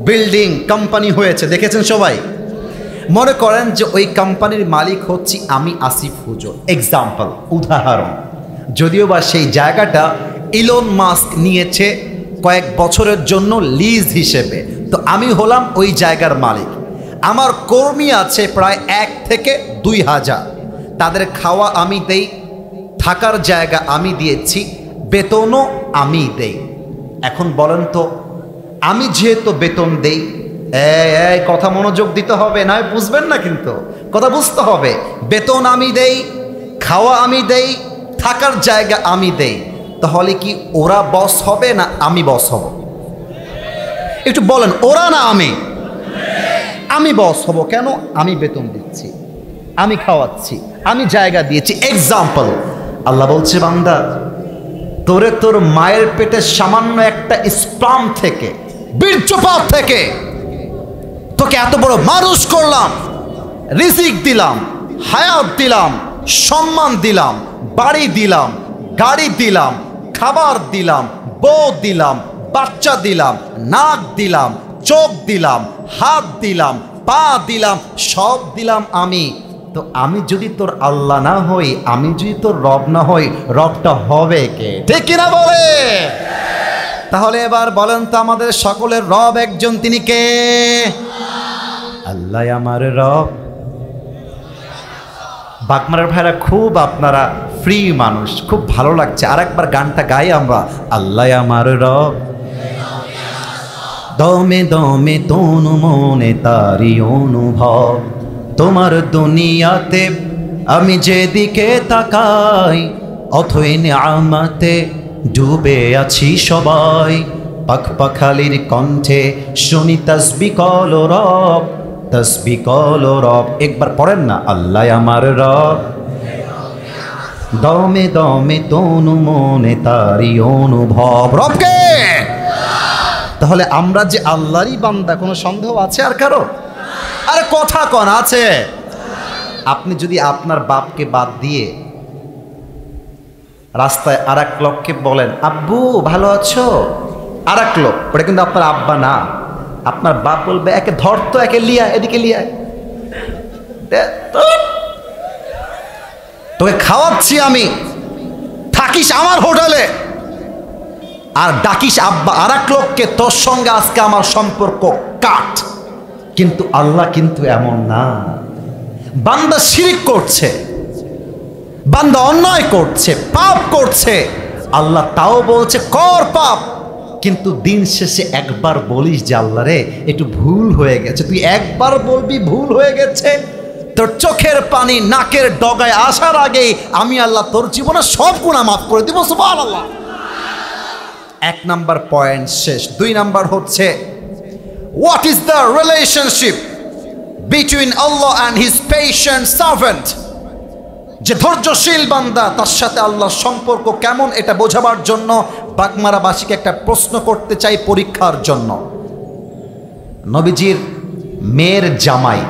বিল্ডিং কোম্পানি হয়েছে, দেখেছেন সবাই? মনে করেন যে ওই কোম্পানির মালিক হচ্ছি আমি, আসিফ হুজুর, এক্সাম্পল, উদাহরণ। যদিও বা সেই জায়গাটা ইলন মাস্ক নিয়েছে কয়েক বছরের জন্য লিজ হিসেবে, তো আমি হলাম ওই জায়গার মালিক। আমার কর্মী আছে প্রায় 1 থেকে 2,000, তাদের খাওয়া আমি দেই, থাকার জায়গা আমি দিয়েছি, বেতনও আমি দেই। এখন বলেন তো, আমি যেহেতু বেতন দেই, এই কথা মনোযোগ দিতে হবে, না বুঝবেন না, কিন্তু কথা বুঝতে হবে। বেতন আমি দেই, খাওয়া আমি দেই, থাকার জায়গা আমি দেই, তাহলে কি ওরা বস হবে না আমি বস হব? একটু বলেন, ওরা না আমি? আমি বস হব। কেন? আমি বেতন দিচ্ছি, আমি খাওয়াচ্ছি, আমি জায়গা দিয়েছি। এক্সাম্পল, আল্লাহ বলছে বান্দা, তোরে তোর মায়ের পেটে সামান্য একটা স্পার্ম থেকে, বীর্যপাত থেকে তোকে এত বড় মানুষ করলাম, রিজিক দিলাম, হায়াত দিলাম, সম্মান দিলাম, বাড়ি দিলাম, গাড়ি দিলাম, খাবার দিলাম, বউ দিলাম, বাচ্চা দিলাম, নাক দিলাম, চোখ দিলাম, হাত দিলাম, পা দিলাম, সব দিলাম আমি। তো আমি যদি তোর আল্লাহ না হই, আমি যদি তোর রব না হই, রবটা হবে কে? ঠিক কিনা বলে? তাহলে এবার বলেন তো, আমাদের সকলের রব একজন, তিনি কে? আল্লাহ আমার রব। বাগমারার ভাইরা খুব আপনারা ফ্রি মানুষ, খুব ভালো লাগছে। আর একবার গানটা গাই আমরা, আল্লাহ আমার রব, দমে দমে তনু মনে তারি অনুভব, তোমার দুনিয়াতে আমি যেদিকে তাকাই, অথই নিয়ামতে ডুবে আছি সবাই। পাখ পাখালির কণ্ঠে শুনি তাসবিহ কলো রব, তাসবিহ কলো রব। একবার পড়েন না, আল্লাহ আমার রব, দমে দমে তনু মনে তারি অনুভব। রবকে? তাহলে আমরা যে আল্লাহরই বান্দা, কোনো সন্দেহ আছে আর কারো? আরে কথা কন আছে? আপনি যদি আপনার বাপকে বাদ দিয়ে রাস্তায় আর এক লোককে বলেন, আব্বু ভালো আছো, আর এক লোক, ওটা কিন্তু আপনার আব্বা না। আপনার বাপ বলবে, একে ধর তো, একে লিয়া, এদিকে লিয়া, তোকে খাওয়াচ্ছি আমি, থাকিস আমার হোটেলে, আর ডাকিস আব্বা। আর এক লোককে, তোর সঙ্গে আজকে আমার সম্পর্ক কাট। কিন্তু আল্লাহ কিন্তু এমন না। বান্দা শিরক করছে, বান্দা অন্যায় করছে, পাপ করছে, আল্লাহ তাও বলছে কর পাপ, কিন্তু দিন শেষে একবার বলিস যে আল্লাহ রে একটু ভুল হয়ে গেছে। তুই একবার বলবি ভুল হয়ে গেছে, তোর চোখের পানি নাকের ডগায় আসার আগেই আমি আল্লাহ তোর জীবনে সব গুনাহ মাফ করে দিব। সুবহানাল্লাহ। 1 নাম্বার পয়েন্ট শেষ। 2 নাম্বার হচ্ছে, what is the relationship between Allah and his patient servant? যে ধৈর্যশীল বান্দা, তার সাথে আল্লাহর সম্পর্ক কেমন, এটা বোঝাবার জন্য বাগমারাবাসীকে একটা প্রশ্ন করতে চাই পরীক্ষার জন্য। নবীজির মেয়ের জামাই,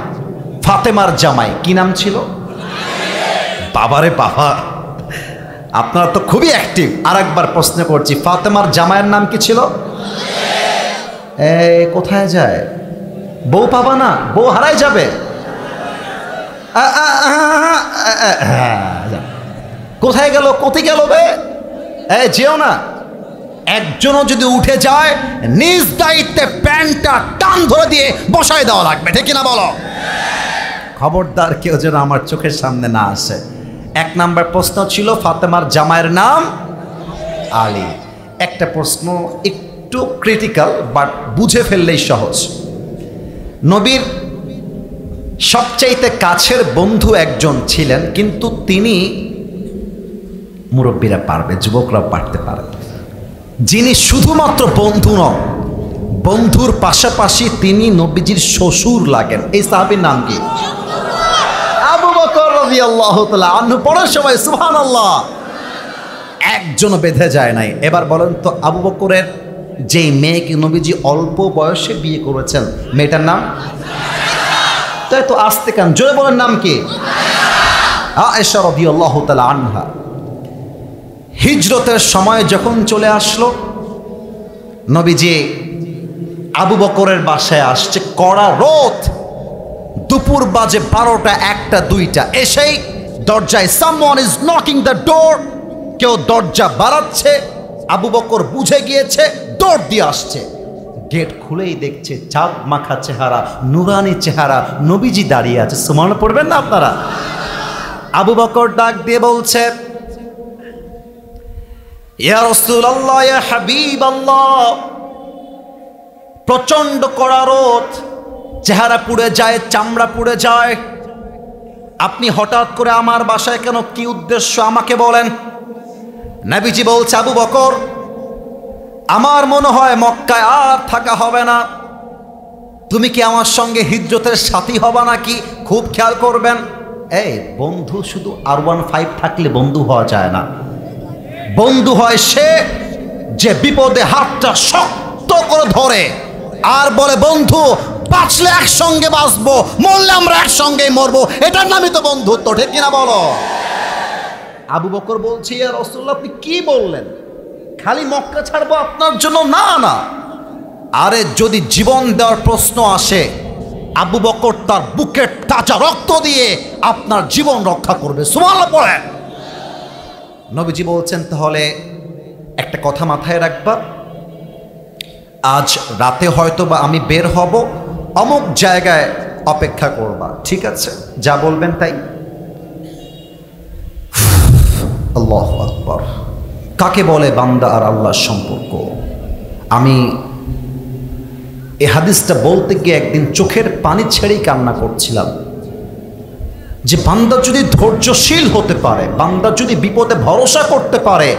ফাতেমার জামাই কি নাম ছিল? বাবারে বাবা, আপনারা তো খুবই অ্যাক্টিভ। আর একবার প্রশ্ন করছি, ফাতেমার জামাইয়ের নাম কি ছিল? কোথায় যায়? বউ পাবা না, বউ হারাই যাবে। কোথায় গেল, কোথায় গেল বে? যেও না। একজনও যদি উঠে যায়, নিজ দায়িত্বে প্যান্টটা টান ধরে দিয়ে বসায় দেওয়া লাগবে। ঠিক কিনা বলো? খবরদার কেউ যেন আমার চোখের সামনে না আসে। 1 নাম্বার প্রশ্ন ছিল, ফাতেমার জামাইয়ের নাম আলী। একটা প্রশ্ন একটু ক্রিটিক্যাল, বাট বুঝে ফেললেই সহজ। নবীর সবচাইতে কাছের বন্ধু একজন ছিলেন, কিন্তু তিনি, মুরব্বীরা পারবে, যুবকরা পারতে পারবে, যিনি শুধুমাত্র বন্ধু নন, বন্ধুর পাশাপাশি তিনি নবীজির শ্বশুর লাগেন। এই সাহাবীর নাম কি? আবু বকর রাদিয়াল্লাহু তাআলা আনহু। পড়ার সময় সুবহানাল্লাহ, একজনও বেঁধে যায় নাই। এবার বলেন তো, আবু বকরের যেই মেয়েকে নবীজি অল্প বয়সে বিয়ে করেছেন, মেয়েটার নাম? তাই তো আসতে কান জোরে বলেন, নাম কি? আয়েশা রাদিয়াল্লাহু তাআলা আনহা। হিজরতের সময় যখন চলে আসলো, নবীজি আবু বকরের বাসায় আসছে, কড়া রোদ, দুপুর বাজে 12টা, 1টা, 2টা, এসেই দরজায় someone is knocking the door, কেউ দরজা বাড়াচ্ছে। আবু বকর বুঝে গিয়েছে, দৌড় দিয়ে আসছে। গেট খুলেই দেখছে চাঁদ মাখা চেহারা, নুরানি চেহারা, নবীজি দাঁড়িয়ে আছে। সুবহানাল্লাহ পড়বেন না আপনারা? আবু বকর ডাক দিয়ে বলছে, ইয়া রাসূলুল্লাহ, ইয়া হাবিবাল্লাহ, প্রচন্ড কড়া রোদ, চেহারা পুড়ে যায়, চামড়া পুড়ে যায়, আপনি হঠাৎ করে আমার বাসায় কেন? কি উদ্দেশ্য আমাকে বলেন। নবীজি বলছে, আবু বকর, আমার মনে হয় মক্কায় আর থাকা হবে না, তুমি কি আমার সঙ্গে হিজরতের সাথী হবা নাকি? খুব খেয়াল করবেন। এই বন্ধু শুধু R15 থাকলে বন্ধু হওয়া যায় না। বন্ধু হয় সে যে বিপদে হাতটা শক্ত করে ধরে আর বলে, বন্ধু বাঁচলে একসঙ্গে বাঁচবো, মরলে আমরা একসঙ্গেই মরবো, এটার নামই তো বন্ধুত্ব, ঠিক কিনা বলো? আবু বকর বলছে, ইয়া রাসূলুল্লাহ, আপনি কি বললেন? খালি মক্কা ছাড়বো আপনার জন্য? না না, আরে যদি জীবন দেওয়ার প্রশ্ন আসে, আবু বকর তার বুকের তাজা রক্ত দিয়ে আপনার জীবন রক্ষা করবে। সুবহানাল্লাহ পড়েন। নবীজি বলছেন, তাহলে একটা কথা মাথায় রাখবা, আজ রাতে হয়তো বা আমি বের হব, অমুক জায়গায় অপেক্ষা করবা, ঠিক আছে? যা বলবেন তাই। আল্লাহু আকবার। কাকে বলে বান্দা আর আল্লাহর সম্পর্ক? আমি এই হাদিসটা বলতে গিয়ে একদিন চোখের পানি ছেড়েই কান্না করছিলাম, যে বান্দা যদি ধৈর্যশীল হতে পারে, বান্দা যদি বিপদে ভরসা করতে পারে,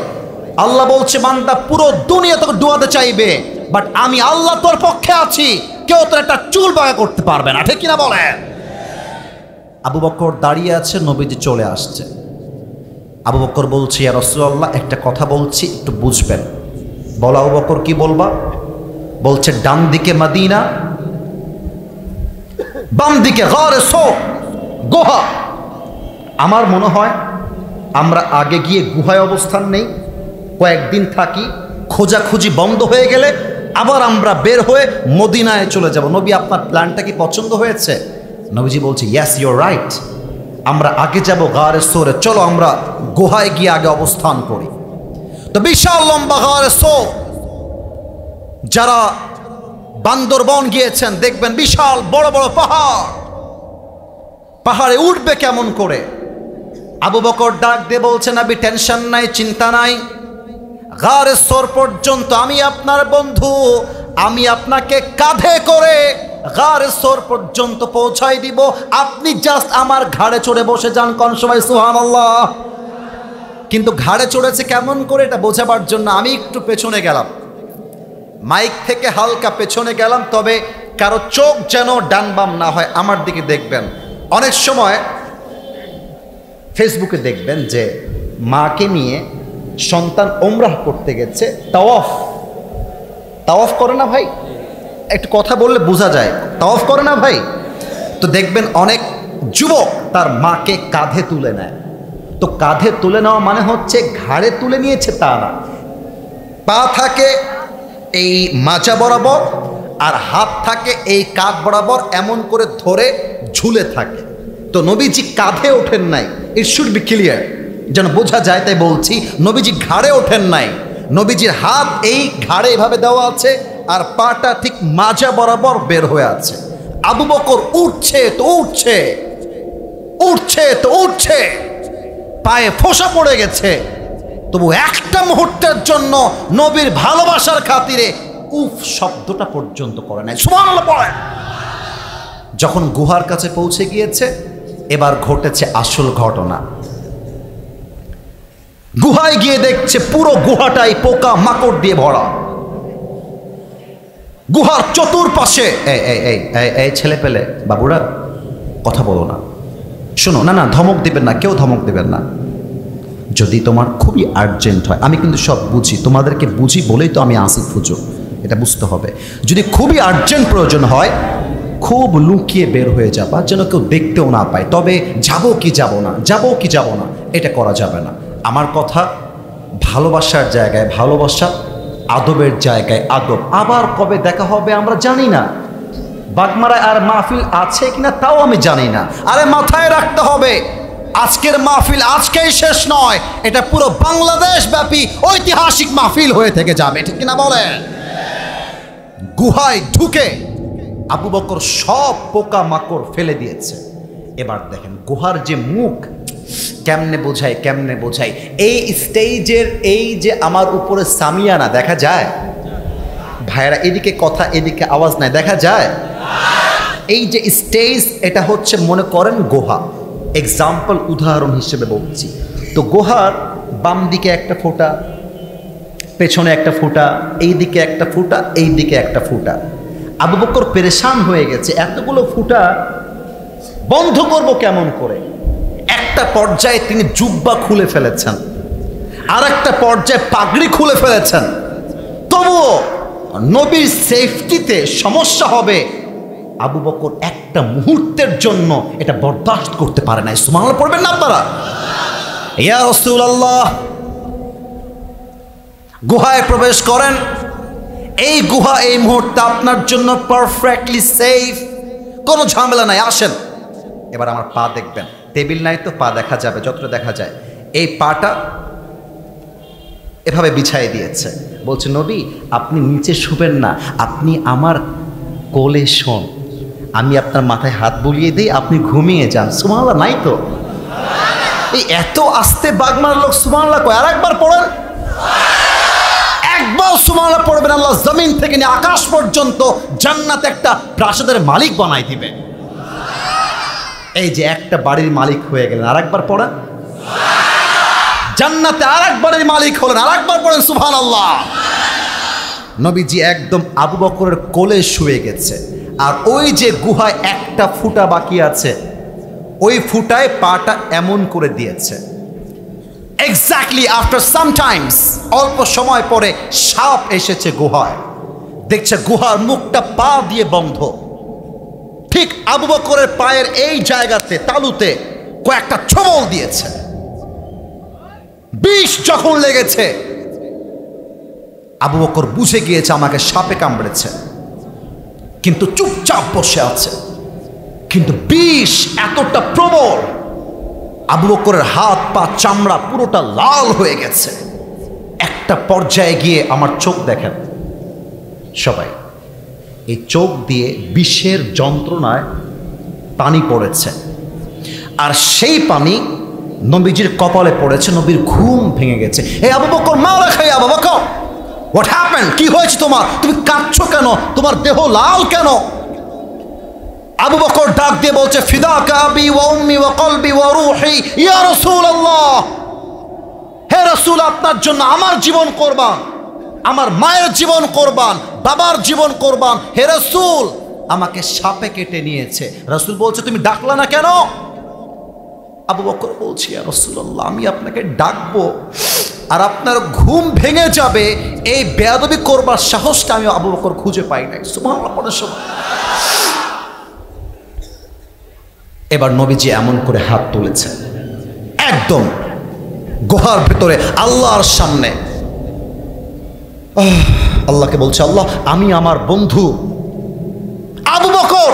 আল্লাহ বলছে, বান্দা পুরো দুনিয়া তোকে ডুবাতে চাইবে, বাট আমি আল্লাহ তোর পক্ষে আছি, কেউ তোর একটা চুল বাঁকা করতে পারবে না, ঠিক কিনা বলেন? আবু বকর দাঁড়িয়ে আছে, নবীজি চলে আসছে। আবু বকর বলছে, ইয়া রাসূলুল্লাহ, একটা কথা বলছি, একটু বুঝবেন। বলো আবু বকর, কি বলবা? বলছে, ডান দিকে মদিনা, বাম দিকে গারে সৌর, গুহা। আমার মনে হয় আমরা আগে গিয়ে গুহায় অবস্থান নেই, কয়েকদিন থাকি, খোঁজাখুঁজি বন্ধ হয়ে গেলে আবার আমরা বের হয়ে মদিনায় চলে যাব। নবী, আপনার প্ল্যানটা কি পছন্দ হয়েছে? নবীজি বলছে, ইয়েস, ইউর রাইট, আমরা আগে যাব গারে সৌরে, চলো আমরা গুহায় গিয়ে আগে অবস্থান করি। তো বিশাল লম্বা গারে সৌর, যারা বান্দরবন গিয়েছেন দেখবেন বিশাল বড় বড় পাহাড়, পাহাড়ে উঠবে কেমন করে? আবু বকর ডাক দিয়ে বলছেন, নবী টেনশন নাই, চিন্তা নাই, গারে সৌর পর্যন্ত আমি আপনার বন্ধু, আমি আপনাকে কাঁধে করে গারে সৌর পর্যন্ত পৌঁছাই দিব, আপনি জাস্ট আমার ঘাড়ে চড়ে বসে যান। কোন সময় সুবহানাল্লাহ। কিন্তু ঘাড়ে চড়েছে কেমন করে এটা বোঝাবার জন্য আমি একটু পেছনে গেলাম, মাইক থেকে হালকা পেছনে গেলাম, তবে কারো চোখ যেন ডান বাম না হয়, আমার দিকে দেখবেন। অনেক সময় ফেসবুকে দেখবেন যে মাকে নিয়ে সন্তান ওমরাহ করতে গেছে, তাওয়াফ করে না ভাই? একটু কথা বললে বোঝা যায়, তাওয়াফ করে না ভাই? তো দেখবেন অনেক যুবক তার মাকে কাঁধে তুলে নেয়। তো কাঁধে তুলে নেওয়া মানে হচ্ছে ঘাড়ে তুলে নিয়েছে তা না, পা থাকে এই মাজা বরাবর আর হাত থাকে এই কাঁধ বরাবর, এমন করে ধরে ঝুলে থাকে। তো নবীজি কাঁধে ওঠেন নাই, ইট শুড বি ক্লিয়ার, যেন বোঝা যায়, তাই বলছি, নবীজি ঘাড়ে ওঠেন নাই, নবীজির হাত এই ঘাড়ে এভাবে দেওয়া আছে আর পাটা ঠিক মাজা বরাবর বের হয়ে আছে। আবু বকর উঠছে তো উঠছে, উঠছে তো উঠছে, পায়ে ফোঁসা পড়ে গেছে, তবু একটা মুহূর্তের জন্য নবীর ভালোবাসার খাতিরে উফ শব্দটা পর্যন্ত করে নাই। সুবহানাল্লাহ পড়ে। যখন গুহার কাছে পৌঁছে গিয়েছে, এবার ঘটেছে আসল ঘটনা। গুহায় গিয়ে দেখছে পুরো গুহাটাই পোকা মাকড় দিয়ে ভরা। গুহার চতুর্পাশে এই ছেলে পেলে বাবুরা কথা বলো না, শোনো, না না ধমক দিবেন না, কেউ ধমক দিবেন না। যদি তোমার খুবই আর্জেন্ট হয়, আমি কিন্তু সব বুঝি, তোমাদেরকে বুঝি বলেই তো আমি আসি ফুজো, এটা বুঝতে হবে। যদি খুবই আর্জেন্ট প্রয়োজন হয়, খুব লুকিয়ে বের হয়ে যাবা, যেন কেউ দেখতেও না পায়। তবে যাবো কি যাব না, যাবো কি যাব না, এটা করা যাবে না। আমার কথা ভালোবাসার জায়গায় ভালোবাসা, আদবের জায়গায় আদব। আবার কবে দেখা হবে আমরা জানি না, বাগমারায় আর মাহফিল আছে কিনা তাও আমি জানি না। আরে মাথায় রাখতে হবে, আজকের মাহফিল আজকেই শেষ নয়, এটা পুরো বাংলাদেশ ব্যাপী ঐতিহাসিক মাহফিল হয়ে থেকে যাবে, ঠিক কিনা বলেন? গুহায় ঢুকে আবু বকর সব পোকা মাকড় ফেলে দিয়েছে। এবার দেখেন গুহার যে মুখ, কেমনে বোঝাই, এই স্টেজের এই যে আমার উপরে সামিয়ানা দেখা যায় ভাইরা, এদিকে কথা এদিকে আওয়াজ নাই, দেখা যায় এই যে স্টেজ, এটা হচ্ছে মনে করেন গুহা। এক্সাম্পল উদাহরণ হিসেবে বলছি, তো গুহার বাম দিকে একটা ফোঁটা, পেছনে একটা ফোঁটা, এই দিকে একটা ফোঁটা, এই দিকে একটা ফোঁটা। আবু বকর পেরেশান হয়ে গেছে, এতগুলো ফোঁটা বন্ধ করব কেমন করে। একটা পর্যায়ে তিনি জুব্বা খুলে ফেলেছেন, আর একটা পর্যায়ে পাগড়ি খুলে ফেলেছেন, তবুও নবীর সেফটিতে সমস্যা হবে। আবু বকর একটা মুহূর্তের জন্য এটা বরদাস্ত করতে পারে নাই। সুবহানাল্লাহ পড়বেন না আপনারা? ইয়া রাসূলুল্লাহ, গুহায় প্রবেশ করেন। এই গুহা এই মুহূর্তে আপনার জন্য পারফেক্টলি সেফ, কোনো ঝামেলা নাই, আসেন। এবার আমার পা দেখবেন, টেবিল নাই তো পা দেখা যাবে যতটা দেখা যায়। এই পাটা এভাবে বিছাই দিয়েছে, বলছে নবী আপনি নিচে শুবেন না, আপনি আমার কোলে শোন, আমি আপনার মাথায় হাত বুলিয়ে দিই, আপনি ঘুমিয়ে যান। সুবহানাল্লাহ নাই তো? এই এত আস্তে বাগমার লোক সুবহানাল্লাহ কয়, আর একবার পড়েন, একবার সুবহানাল্লাহ পড়বেন, আল্লাহ জমিন থেকে নিয়ে আকাশ পর্যন্ত জান্নাতে একটা প্রাসাদের মালিক বানাই দিবে। এই যে একটা বাড়ির মালিক হয়ে গেলেন, আর একবার পড়েন, জান্নাতে আর এক বাড়ির মালিক হলেন, আর একবার পড়েন সুবহানাল্লাহ। নবীজি একদম আবু বকরের কোলে শুয়ে গেছে, আর ওই যে গুহায় একটা ফুটা বাকি আছে, ওই ফুটায় পাটা এমন করে দিয়েছে। এক্স্যাক্টলি আফটার সামটাইমস, অল্প সময় পরে সাপ এসেছে গুহায়, দেখছে গুহার মুখটা পা দিয়ে বন্ধ। ঠিক আবু বকরের পায়ের এই জায়গাতে তালুতে কয়েকটা ছোবল দিয়েছে। বিষ যখন লেগেছে আবু বকর বুঝে গিয়েছে আমাকে সাপে কামড়েছে, কিন্তু চুপচাপ বসে আছে। কিন্তু বিষ এতটা প্রবল, আবু বকরের হাত পা চামড়া পুরোটা লাল হয়ে গেছে। একটা পর্যায়ে গিয়ে আমার চোখ দেখেন সবাই, এই চোখ দিয়ে বিষের যন্ত্রণায় পানি পড়েছে, আর সেই পানি নবীজির কপালে পড়েছে। নবীর ঘুম ভেঙে গেছে। এই আবু বকর, মা রেখাই আবু বকর, হোয়াট হ্যাপেন্ড, কি হয়েছে তোমার, তুমি কাঁদছো কেন, তোমার দেহ লাল কেন? আবু বকর ডাক দিয়ে বলছে, ফিদাকা আবি ওয়া উম্মি ওয়া কলবি ওয়া রূহি ইয়া রাসূলুল্লাহ, হে রাসূল আপনার জন্য আমার জীবন কুরবান, আমার মায়ের জীবন কুরবান, বাবার জীবন কুরবান। হে রাসূল আমাকে সাপে কেটে নিয়েছে। রাসূল বলছে তুমি ডাকলা না কেন? আবু বকর বলছি, ইয়া রাসূলুল্লাহ আমি আপনাকে ডাকবো আর আপনার ঘুম ভেঙে যাবে, এই বেয়াদবি করবার সাহসটা আমি আবু বকর খুঁজে পাই নাই। সুবহানাল্লাহ পড়ে শোনা। এবার নবীজি এমন করে হাত তুলেছে, একদম গুহার ভেতরে আল্লাহর সামনে আল্লাহকে বলছে, আল্লাহ আমি আমার বন্ধু আবু বকর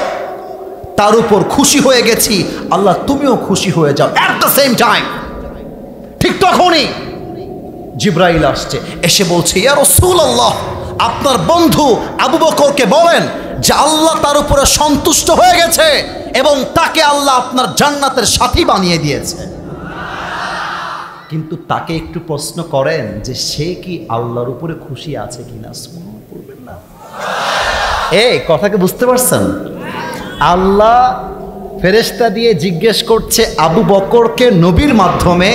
তার উপর খুশি হয়ে গেছি, আল্লাহ তুমিও খুশি হয়ে যাও। এট দ্য সেম টাইম ঠিক তখনই জিবরাইল আসছে, এসে বলছে, ইয়া রাসূলুল্লাহ আপনার বন্ধু আবু বকরকে বলেন যে আল্লাহ তার উপরে সন্তুষ্ট হয়ে গেছে এবং তাকে আল্লাহ আপনার জান্নাতের সাথী বানিয়ে দিয়েছে। কিন্তু তাকে একটু প্রশ্ন করেন যে সে কি আল্লাহর উপরে খুশি আছে কিনা। করবেন না, এই কথাকে বুঝতে পারছেন? আল্লাহ ফেরেশতা দিয়ে জিজ্ঞেস করছে আবু বকরকে নবীর মাধ্যমে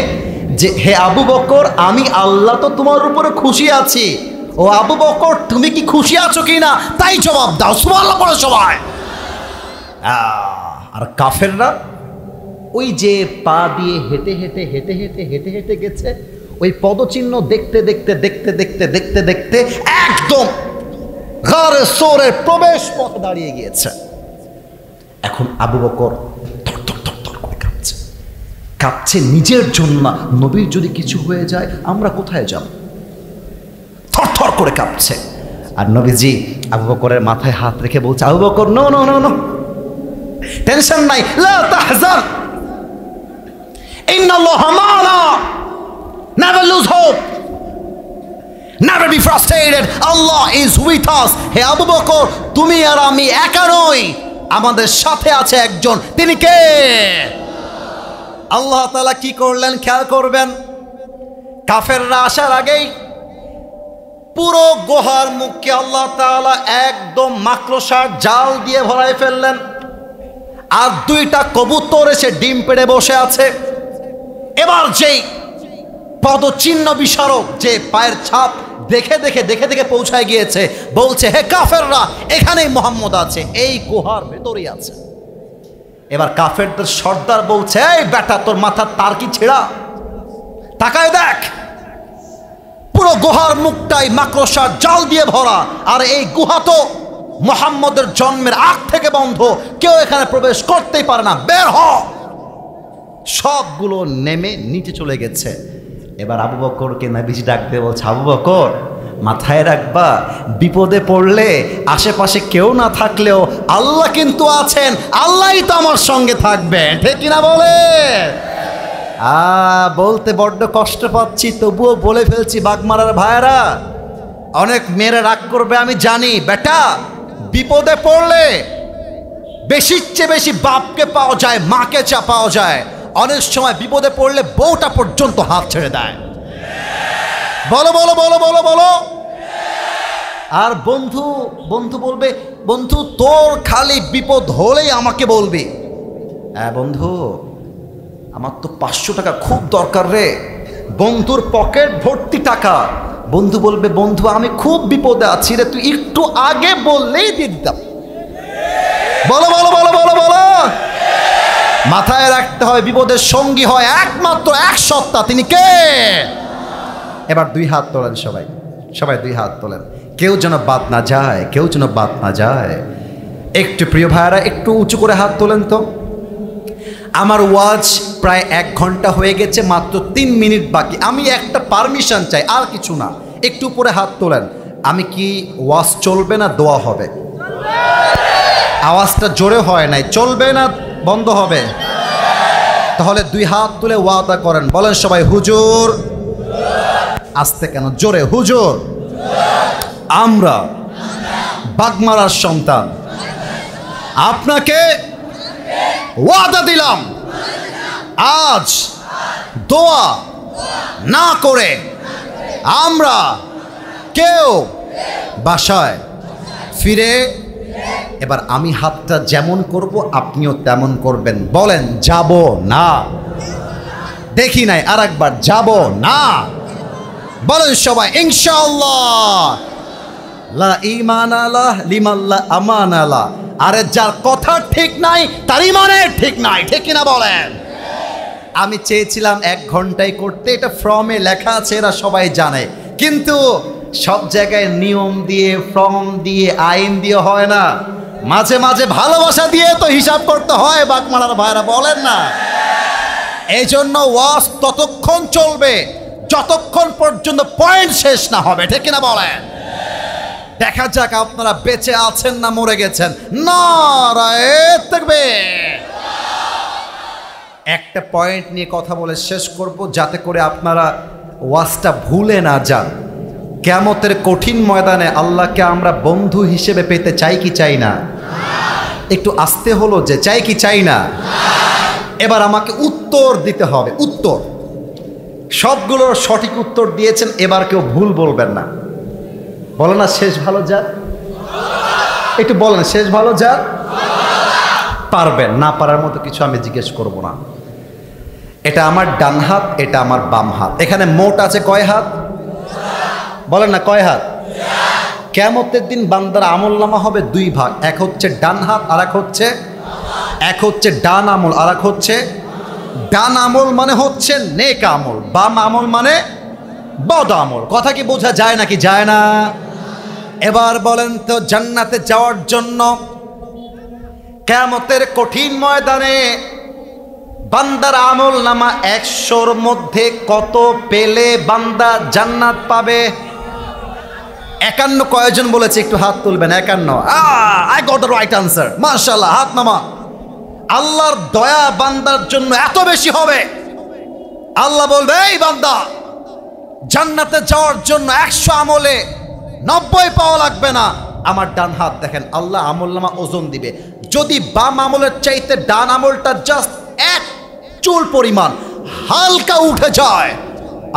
যে হে আবু বকর আমি আল্লাহ তো তোমার উপরে খুশি আছি, ও আবু বকর তুমি কি খুশি আছো কিনা তাই জবাব দাও। সুবহানাল্লাহ পড়ে সবাই। আর কাফেররা ওই যে পা দিয়ে হেঁটে হেঁটে হেঁটে হেঁটে হেঁটে হেঁটে গেছে, ওই পদচিহ্ন দেখতে দেখতে দেখতে দেখতে দেখতে দেখতে একদম গারে সোরের প্রবেশ পথ দাঁড়িয়ে গিয়েছে। এখন আবু বকর থর থর থর থর করে কাঁপছে। কাঁপছে নিজের জন্য না, নবীর যদি কিছু হয়ে যায় আমরা কোথায় যাব, থরথর করে কাঁপছে। আর নবীজি আবু বকরের মাথায় হাত রেখে বলছে, Abu Bakr no no no no, tension নাই, লা তাহজান, ইন্নাল্লাহা মা'ানা, never lose hope, never be frustrated, Allah is with us। হে আবু বকর, তুমি আর আমি একা নই, আমাদের সাথে আছে একজন, তিনি কে? আল্লাহ তাআলা কি করলেন খেয়াল করবেন। কাফেররা আসার আগেই পুরো গুহার মুখকে আল্লাহ তাআলা একদম মাকড়সার জাল দিয়ে ভরাই ফেললেন। আর দুইটা কবুতর এসে ডিম পেড়ে বসে আছে। এবার যেই পদচিহ্ন বিশারক, যে পায়ের ছাপ দেখে দেখে দেখে দেখে পৌঁছায় গিয়েছে, বলছে, হে কাফেররা, এখানেই মুহাম্মদ আছে, এই গুহার ভেতরেই আছে। এবার কাফেরদের সর্দার বলছে, এই বেটা, তোর মাথার তার কি ছেঁড়া? তাকায় দেখ, পুরো গুহার মুখটাই মাকড়সার জাল দিয়ে ভরা, আর এই গুহা তো মুহাম্মদের জন্মের আগ থেকে বন্ধ, কেউ এখানে প্রবেশ করতেই পারে না, বের হ। সবগুলো নেমে নিচে চলে গেছে। এবার আবু বকরকে নবীজি ডাক দিয়ে বলছে, আবু বকর, মাথায় রাখবা, বিপদে পড়লে আশেপাশে কেউ না থাকলেও আল্লাহ কিন্তু আছেন, আল্লাহই তো আমার সঙ্গে থাকবেন, ঠিক কিনা বলে? বলতে বড্ড কষ্ট পাচ্ছি, তবুও বলে ফেলছি। বাগমারার ভাইয়েরা, অনেক মেয়েরা রাগ করবে আমি জানি, বেটা, বিপদে পড়লে বেশির চেয়ে বেশি বাপকে পাওয়া যায়, মাকে পাওয়া যায়, অনেক সময় বিপদে পড়লে বউটা পর্যন্ত হাত ছেড়ে দেয়। বলো বলো বলো বলো বলো। আর বন্ধু বন্ধু বলবে, বন্ধু তোর খালি বিপদ হলেই আমাকে বলবি। হ্যাঁ বন্ধু, আমার তো 500 টাকা খুব দরকার রে। বন্ধুর পকেট ভর্তি টাকা। বন্ধু বলবে, বন্ধু আমি খুব বিপদে আছি রে, তুই একটু আগে বললেই দিয়ে দিতাম। বলো বলো বলো বলো বলো। মাথায় রাখতে হয়, বিপদের সঙ্গী হয় একমাত্র এক সত্তা, তিনি কে? এবার দুই হাত তোলেন সবাই, সবাই দুই হাত তোলেন, কেউ যেন বাদ না যায়, কেউ যেন বাদ না যায়। একটু প্রিয় ভাইয়ারা, একটু উঁচু করে হাত তোলেন তো। আমার ওয়াজ প্রায় 1 ঘন্টা হয়ে গেছে, মাত্র 3 মিনিট বাকি। আমি একটা পারমিশন চাই, আর কিছু না। একটু উপরে হাত তোলেন। আমি কি ওয়াজ চলবে না দোয়া হবে? আওয়াজটা জোরে হয় নাই, চলবে না বন্ধ হবে? তাহলে 2 হাত তুলে ওয়াদা করেন, বলেন সবাই, হুজুর। আস্তে কেন, জোরে, হুজুর, আমরা বাগমারার সন্তান, আপনাকে ওয়াদা দিলাম, আজ দোয়া না করে আমরা কেউ বাসায় ফিরে। এবার আমি হাতটা যেমন করব আপনিও তেমন করবেন। বলেন, যাব না। দেখি নাই, আর একবার, যাব না। বলেন সবাই, ইনশাআল্লাহ। লা ঈমানা লাহ লিমান লা আমানা লাহ। আরে যার কথা ঠিক নাই তার ঈমানের ঠিক নাই, ঠিক কিনা বলেন? আমি চেয়েছিলাম 1 ঘন্টায় করতে, এটা ফর্মে লেখা আছে, এরা সবাই জানে, কিন্তু সব জায়গায় নিয়ম দিয়ে, ফর্ম দিয়ে, আইন দিয়ে হয় না, মাঝে মাঝে ভালোবাসা দিয়ে তো হিসাব করতে হয়। বাগমারার ভাইরা বলেন না? এই জন্য ওয়াজ ততক্ষণ চলবে যতক্ষণ পর্যন্ত পয়েন্ট শেষ না হবে, ঠিক কিনা বলেন? দেখা যাক আপনারা বেঁচে আছেন না মরে গেছেন। নারায়ে তাকবীর। একটা পয়েন্ট নিয়ে কথা বলে শেষ করব, যাতে করে আপনারা ওয়াজটা ভুলে না যান। কিয়ামতের কঠিন ময়দানে আল্লাহকে আমরা বন্ধু হিসেবে পেতে চাই কি চাই না? একটু আস্তে হলো যে, চাই কি চাই না? এবার আমাকে উত্তর দিতে হবে, উত্তর। সবগুলোর সঠিক উত্তর দিয়েছেন, এবার কেউ ভুল বলবেন না। বলো না শেষ ভালো যাক? একটু বলেন, শেষ ভালো যাক? পারবেন না, পারার মতো কিছু আমি জিজ্ঞেস করব না। এটা আমার ডান হাত, এটা আমার বাম হাত। এখানে মোট আছে কয় হাত? বলেন না, কয় হাত? কিয়ামতের দিন বান্দার আমলনামা হবে 2 ভাগ, এক হচ্ছে ডান হাত, আর এক হচ্ছে ডান আমল, আর এক হচ্ছে ডান আমল মানে হচ্ছে নেক আমল, বাম আমল মানে বদ আমল। কথা কি বোঝা যায় নাকি যায় না? এবার বলেন তো, জান্নাতে যাওয়ার জন্য কিয়ামতের কঠিন ময়দানে বান্দার আমল নামা 100-র মধ্যে কত পেলে বান্দা জান্নাত পাবে? 51 কয়জন বলেছে একটু হাত তুলবেন? 51। I got the right answer, মাশাআল্লাহ, হাত নামা। আল্লাহর দয়া বান্দার জন্য এত বেশি হবে, আল্লাহ বলবে এই বান্দা জান্নাতে যাওয়ার জন্য 100 আমলে 90 পাওয়া লাগবে না। আমার ডান হাত দেখেন, আল্লাহ আমলনামা ওজন দিবে। যদি বাম আমলের চাইতে ডান আমলটা জাস্ট 1 চুল পরিমাণ হালকা উঠে যায়,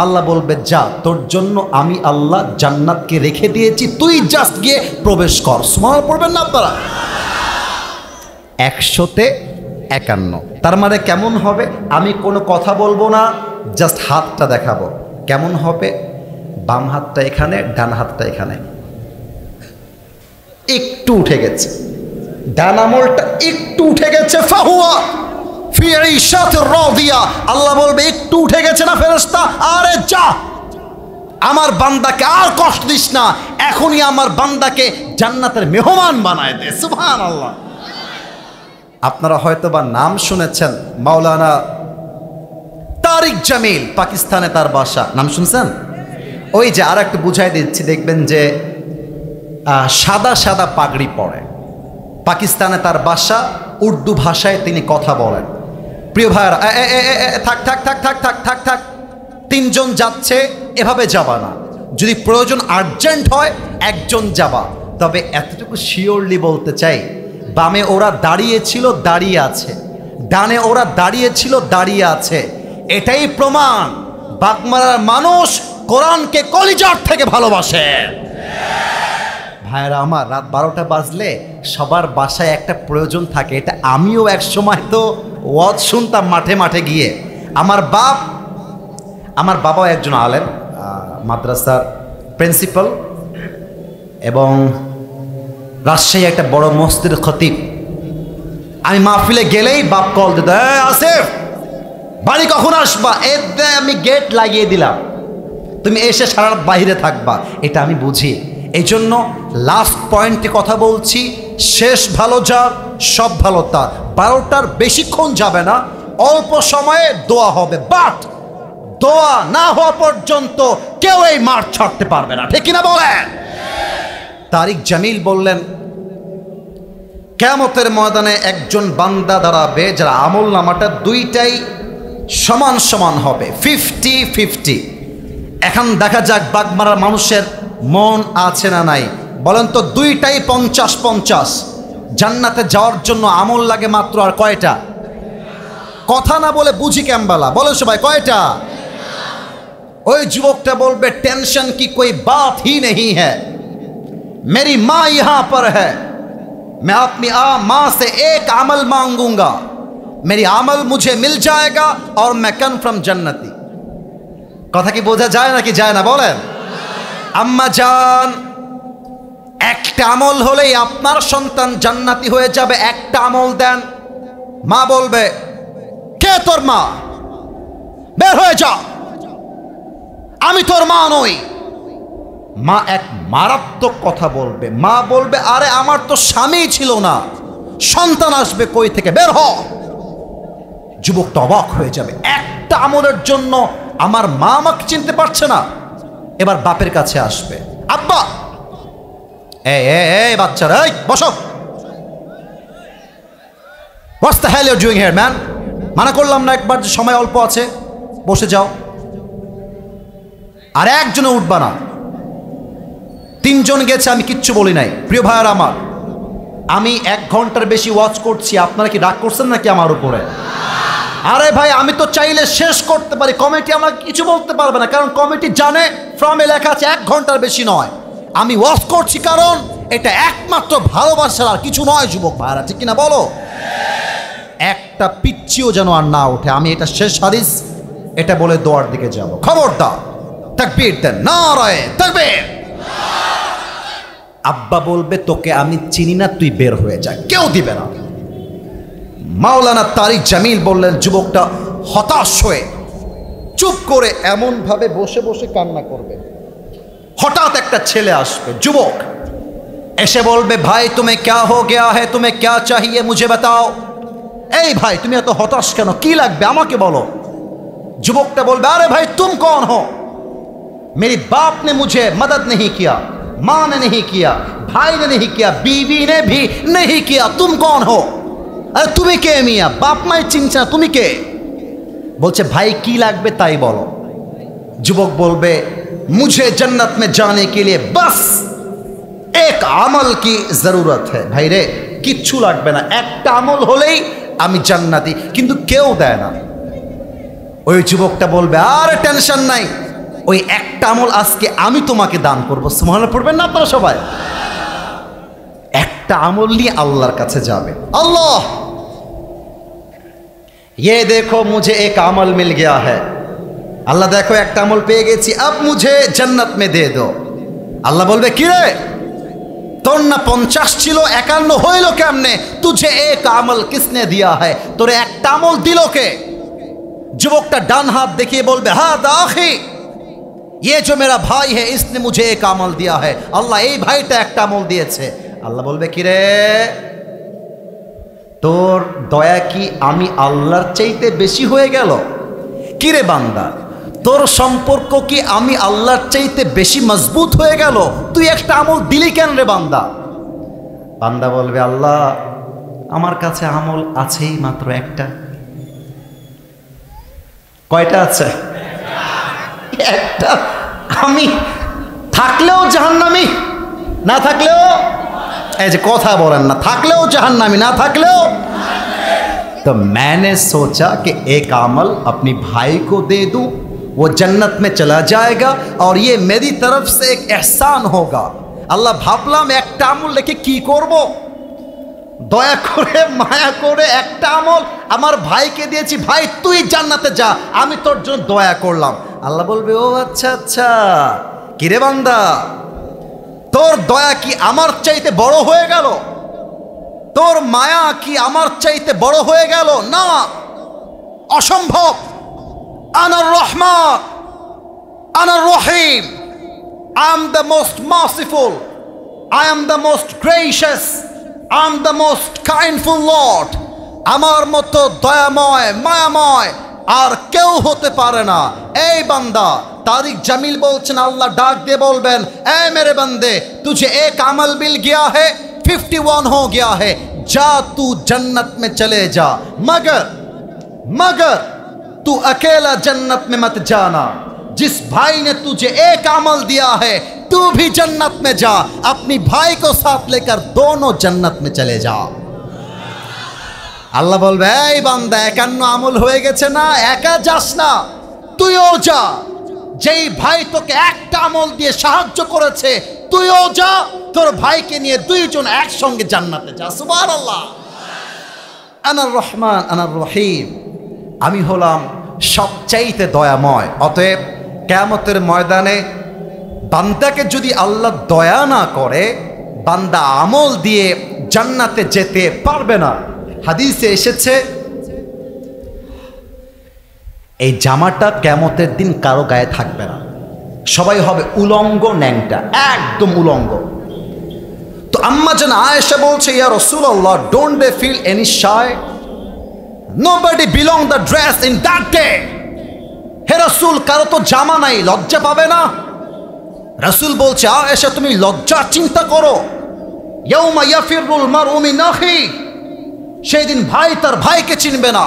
আল্লাহ বলবে যা, তোর জন্য আমি আল্লাহ জান্নাতকে রেখে দিয়েছি, তুই জাস্ট গিয়ে প্রবেশ কর। সুবহানাল্লাহ পড়বেন না আপনারা? 100-তে 51। তার মানে কেমন হবে? আমি কোনো কথা বলবো না, জাস্ট হাতটা দেখাবো। কেমন হবে? বাম হাতটা এখানে, ডান হাতটা এখানে, একটু উঠে গেছে, ডান আমলটা একটু উঠে গেছে। ফাহুয়া ফি ঈশাতির রাদিয়া, আল্লাহ বলবে একটু উঠে গেছে না ফেরেশতা, আরে যা, আমার বান্দাকে আর কষ্ট দিস না, এখনই আমার বান্দাকে জান্নাতের মেহমান বানায় দে। সুবহানাল্লাহ। আপনারা হয়তো বা নাম শুনেছেন, মাওলানা তারিক জামিল, পাকিস্তানে তার বাসা, নাম শুনছেন? ওই যে আর একটু বুঝাই দিচ্ছি, দেখবেন যে সাদা সাদা পাগড়ি পরে, পাকিস্তানে তার বাসা, উর্দু ভাষায় তিনি কথা বলেন। প্রিয় ভাইরা, থাক থাক থাক থাক থাক থাক থাক, 3 জন যাচ্ছে, এভাবে যাবা না। যদি প্রয়োজন আর্জেন্ট হয় 1 জন যাবা। তবে এতটুকু শিওরলি বলতে চাই, বামে ওরা দাঁড়িয়েছিল, দাঁড়িয়ে আছে, ডানে ওরা দাঁড়িয়েছিল, দাঁড়িয়ে আছে। এটাই প্রমাণ বাগমারার মানুষ কোরআনকে কলিজার থেকে ভালোবাসে। ভাইরা আমার, রাত 12টা বাজলে সবার বাসায় একটা প্রয়োজন থাকে। এটা আমিও এক সময় তো ওয়াজ শুনতাম মাঠে মাঠে গিয়ে। আমার বাবাও একজন আলেম, মাদ্রাসার প্রিন্সিপাল, এবং রাজশাহী একটা বড় মসজিদের খতিব। আমি মাহফিলে গেলেই বাপ কল দিত, আসিফ বাড়ি কখন আসবা? আমি গেট লাগিয়ে দিলাম, তুমি এসে সারা রাত বাইরে থাকবা। এটা আমি বুঝি। এই জন্য লাস্ট পয়েন্টে কথা বলছি, শেষ ভালো যার সব ভালো তার। 12টার বেশিক্ষণ যাবে না, অল্প সময়ে দোয়া হবে, বাট দোয়া না হওয়া পর্যন্ত কেউ এই মাঠ ছাড়তে পারবে না, ঠিক কিনা বলেন? তারিক জামিল বললেন, কিয়ামতের ময়দানে একজন বান্দা দাঁড়াবে যার আমল নামাটা দুইটাই সমান সমান হবে, 50-50। এখন দেখা যাক বাগমারার মানুষের মন আছে না নাই, বলেন তো? দুইটাই 50-50। জান্নাতে যাওয়ার জন্য আমল লাগে মাত্র আর কয়টা? কথা না বলে বুঝি ক্যাম্বালা, বলেন সবাই কয়টা? ওই যুবকটা বলবে, টেনশন কি कोई बात ही नहीं है, मेरी माँ यहाँ पर है, मैं अपनी माँ से एक अमल मांगूंगा, मेरी अमल मुझे मिल जाएगा और मैं कन्फर्म जन्नती। কথা কি বোঝা যায় নাকি যায় না বলেন? আম্মা জান, একটা আমল হলেই আপনার সন্তান জান্নাতি হয়ে যাবে, একটা আমল দেন। মা বলবে, কে তোর মা? বের হয়ে যা, আমি তোর মা নই। মা এক মারাত্মক কথা বলবে। মা বলবে, আরে আমার তো স্বামী ছিল না, সন্তান আসবে কই থেকে, বের হ। যুবকটা অবাক হয়ে যাবে, একটা আমলের জন্য আমার মা আমাকে চিনতে পারছে না। এবার বাপের কাছে আসবে, আব্বা, এই বাচ্চারা, এই বসো, what's the hell you are doing here man? মানা করলাম না একবার যে সময় অল্প আছে, বসে যাও। আর একজনে উঠবা না। 3 জন গেছে, আমি কিচ্ছু বলি নাই। প্রিয় ভাইয়ার আমার, আমি 1 ঘন্টার বেশি ওয়াচ করছি, আপনারা কি রাগ করছেন নাকি আমার উপরে? আরে ভাই, আমি তো চাইলে শেষ করতে পারি, কমিটি আমাকে কিছু বলতে পারবে না, কারণ কমিটি জানে ফর্মে লেখা আছে 1 ঘন্টার বেশি নয়। আমি ওয়াচ করছি কারণ এটা একমাত্র ভালোবাসার, আর কিছু নয় যুবক ভাইরা, ঠিক কিনা বলো? একটা পিচ্ছিও যেন আর না ওঠে। আমি এটা শেষ হাদিস, এটা বলে দোয়ার দিকে যাব। খবরদার, তাকবীর দেন, নারায়ে তাকবীর। আব্বা বলবে, তোকে আমি চিনি না, তুই বের হয়ে যা, কেউ দিবে না। মাওলানা তারিক জামিল বললেন, যুবকটা হতাশ হয়ে চুপ করে এমন ভাবে বসে বসে কান্না করবে। হঠাৎ একটা ছেলে আসবে, যুবক এসে বলবে, ভাই তুমি ক্যা হো গয়া হ্যায়, তুমি ক্যা চাহিয়ে মুঝে বাতাও। এই ভাই তুমি এত হতাশ কেন, কি লাগবে আমাকে বলো। যুবকটা বলবে, আরে ভাই তুম কौन हो, मेरी बाप ने मुझे मदद नहीं किया, माँ ने नहीं किया, भाई ने नहीं किया, बीवी ने भी नहीं किया, तुम कौन हो। अरे তুমি কে মিয়া, বাপ মাই চিনছে না, তুমি কে। বলছে ভাই কি লাগবে তাই বলো। যুবক বলবে, मुझे जन्नत में जाने के लिए बस एक আমল की जरूरत है। ভাই রে কিচ্ছু লাগবে না, একটা আমল হলেই আমি জান্নাতি। কিন্তু কেউ দেয় না। ওই যুবকটা বলবে, আরে টেনশন নাই, ওই একটা আমল আজকে আমি তোমাকে দান করবো। সুবহানাল্লাহ পড়বেন না আপনারা সবাই। একটা আমল নিয়ে আল্লাহর কাছে যাবে, আল্লাহ ये देखो मुझे एक अमल मिल गया है, আল্লাহ দেখো একটা আমল পেয়ে গেছি, अब मुझे जन्नत में दे दो। আল্লাহ বলবে, কি রে তোর না 50 ছিল, 51 হইল কেমনে, तुझे एक अमल किसने दिया है, তোরে একটা আমল দিল কে। যুবকটা ডান হাত দেখিয়ে বলবে, হ্যাঁ আখি, ये जो मेरा भाई है इसने मुझे एक अमल दिया है, আল্লাহ এই ভাইটা একটা আমল দিয়েছে। আল্লাহ বলবে, কি রে তোর দয়া কি আমি আল্লাহর চাইতে বেশি হয়ে গেল, কি রে বান্দা তোর সম্পর্ক কি আমি আল্লাহর চাইতে বেশি মজবুত হয়ে গেল, তুই একটা আমল দিলি কেন রে বান্দা। বান্দা বলবে, আল্লাহ আমার কাছে আমল আছেই মাত্র একটা। কয়টা আছে? একটা। আমি থাকলেও জাহান্নামী, না থাকলেও, এই যে কথা বলেন না, থাকলেও জাহান্নামী ना থাকলেও। तो मैंने सोचा कि एक अमल अपनी भाई को दे दूं, वो जन्नत में चला जाएगा और ये मेरी तरफ से एक एहसान होगा। আল্লাহ ভাবলাম একটা আমল লেখে কি করব, দয়া করে মায়া করে একটা আমল আমার ভাইকে দিয়েছি, ভাই তুই জান্নাতে যা, আমি তোর জন্য দয়া করলাম। আল্লাহ বলবে, ও আচ্ছা আচ্ছা, কিরে বান্দা তোর দয়া কি আমার চাইতে বড় হয়ে গেল, তোর মায়া কি আমার চাইতে বড় হয়ে গেল, না অসম্ভব। আনার রহমান আনার রহিম, I am the most merciful, I am the most gracious, I am the most kindful lord. আমার মতো দয়াময় মায়াময় আর কেউ হতে পারে না। এই বান্দা तारिक जमील बोलছেন, अल्लाह डाक दे बोलबेन, ए मेरे बंदे तुझे एक अमल मिल गया है, 51 हो गया है, जा तू जन्नत में चले जा, मगर तू अकेला जन्नत में मत जाना। जिस भाई ने तुझे एक अमल दिया है तू भी जन्नत में जा, अपनी भाई को साथ लेकर दोनों जन्नत में चले जा। अल्लाह बोलबे, এই বান্দা 51 আমল হয়ে গেছে না, একা যাস না, তুইও যা। যেই ভাই তোকে একটা আমল দিয়ে সাহায্য করেছে তুইও যা, তোর ভাইকে নিয়ে দুইজন একসঙ্গে জান্নাতে যা। সুবহানাল্লাহ। আনার রহমান আনার রহিম, আমি হলাম সবচাইতে দয়াময়। অতএব কিয়ামতের ময়দানে বান্দাকে যদি আল্লাহ দয়া না করে, বান্দা আমল দিয়ে জান্নাতে যেতে পারবে না। হাদিসে এসেছে, এই জামাটা কিয়ামতের দিন কারো গায়ে থাকবে না, সবাই হবে উলঙ্গ ন্যাংটা, একদম উলঙ্গ। তো আম্মা জান আয়েশা বলছে, ইয়া রাসূলুল্লাহ, don't they feel any shy, nobody belong the dress in that day. হে রাসূল, কারো তো জামা নাই, লজ্জা পাবে না? রাসূল বলছে, আয়েশা তুমি লজ্জার চিন্তা করো। ইয়াউমা ইয়াফিরুল মারউ মিন আখি, সেই দিন ভাই তার ভাইকে চিনবে না,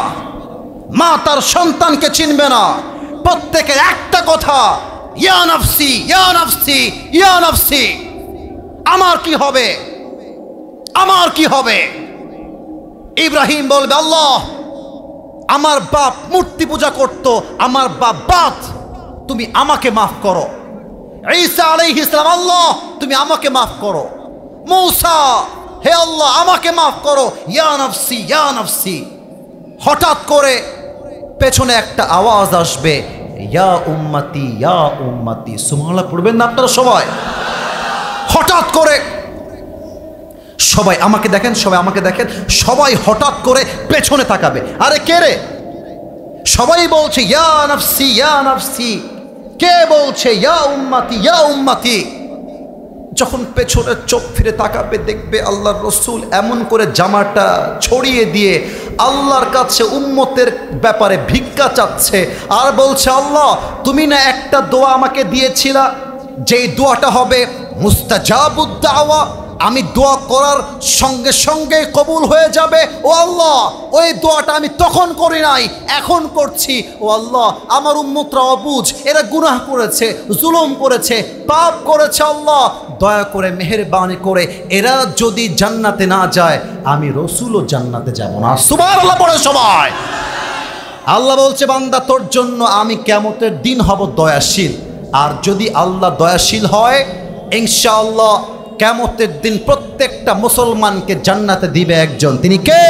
মা তার সন্তানকে চিনবে না। প্রত্যেকের একটা কথা, ইয়া নফসি ইয়া নফসি ইয়া নফসি, আমার কি হবে, আমার কি হবে। ইব্রাহিম বলবে, আল্লাহ আমার বাপ মূর্তি পূজা করত, আমার বাপ বাদ, তুমি আমাকে মাফ করো। ঈসা আলাইহিস সালাম, আল্লাহ তুমি আমাকে মাফ করো। মূসা, হে আল্লাহ আমাকে মাফ করো। ইয়া নফসি ইয়া নফসি। হঠাৎ করে পেছনে একটা আওয়াজ আসবে, ইয়া উম্মতি ইয়া উম্মতি। সুবহানাল্লাহ পড়বেন না আপনারা সবাই? হঠাৎ করে সবাই আমাকে দেখেন, সবাই আমাকে দেখেন, সবাই হঠাৎ করে পেছনে তাকাবে। আরে কে রে? সবাই বলছে ইয়া নফসি ইয়া নফসি। কে বলছে ইয়া উম্মতি ইয়া উম্মতি? যখন পেছনে চোখ ফিরে তাকাবে দেখবে আল্লাহর রসুল এমন করে জামাটা ছড়িয়ে দিয়ে আল্লাহর কাছে উম্মতের ব্যাপারে ভিক্ষা চাচ্ছে আর বলছে, আল্লাহ তুমি না একটা দোয়া আমাকে দিয়েছিলা, যেই দোয়াটা হবে মুস্তাজাবুদ দাওয়া, আমি দোয়া করার সঙ্গে সঙ্গে কবুল হয়ে যাবে। ও আল্লাহ, ওই দোয়াটা আমি তখন করি নাই, এখন করছি। ও আল্লাহ, আমার উম্মতরা অবুঝ, এরা গুনাহ করেছে, জুলুম করেছে, পাপ করেছে। আল্লাহ দয়া করে মেহেরবানি করে এরা যদি জান্নাতে না যায়, আমি রসুলও জান্নাতে যাব না। সুবহানাল্লাহ পড়ে সবাই। আল্লাহ বলছে, বান্দা তোর জন্য আমি কিয়ামতের দিন হব দয়াশীল। আর যদি আল্লাহ দয়াশীল হয়, ইনশাআল্লাহ কিয়ামতের দিন প্রত্যেকটা মুসলমানকে জান্নাতে দিবে একজন। তিনি কে?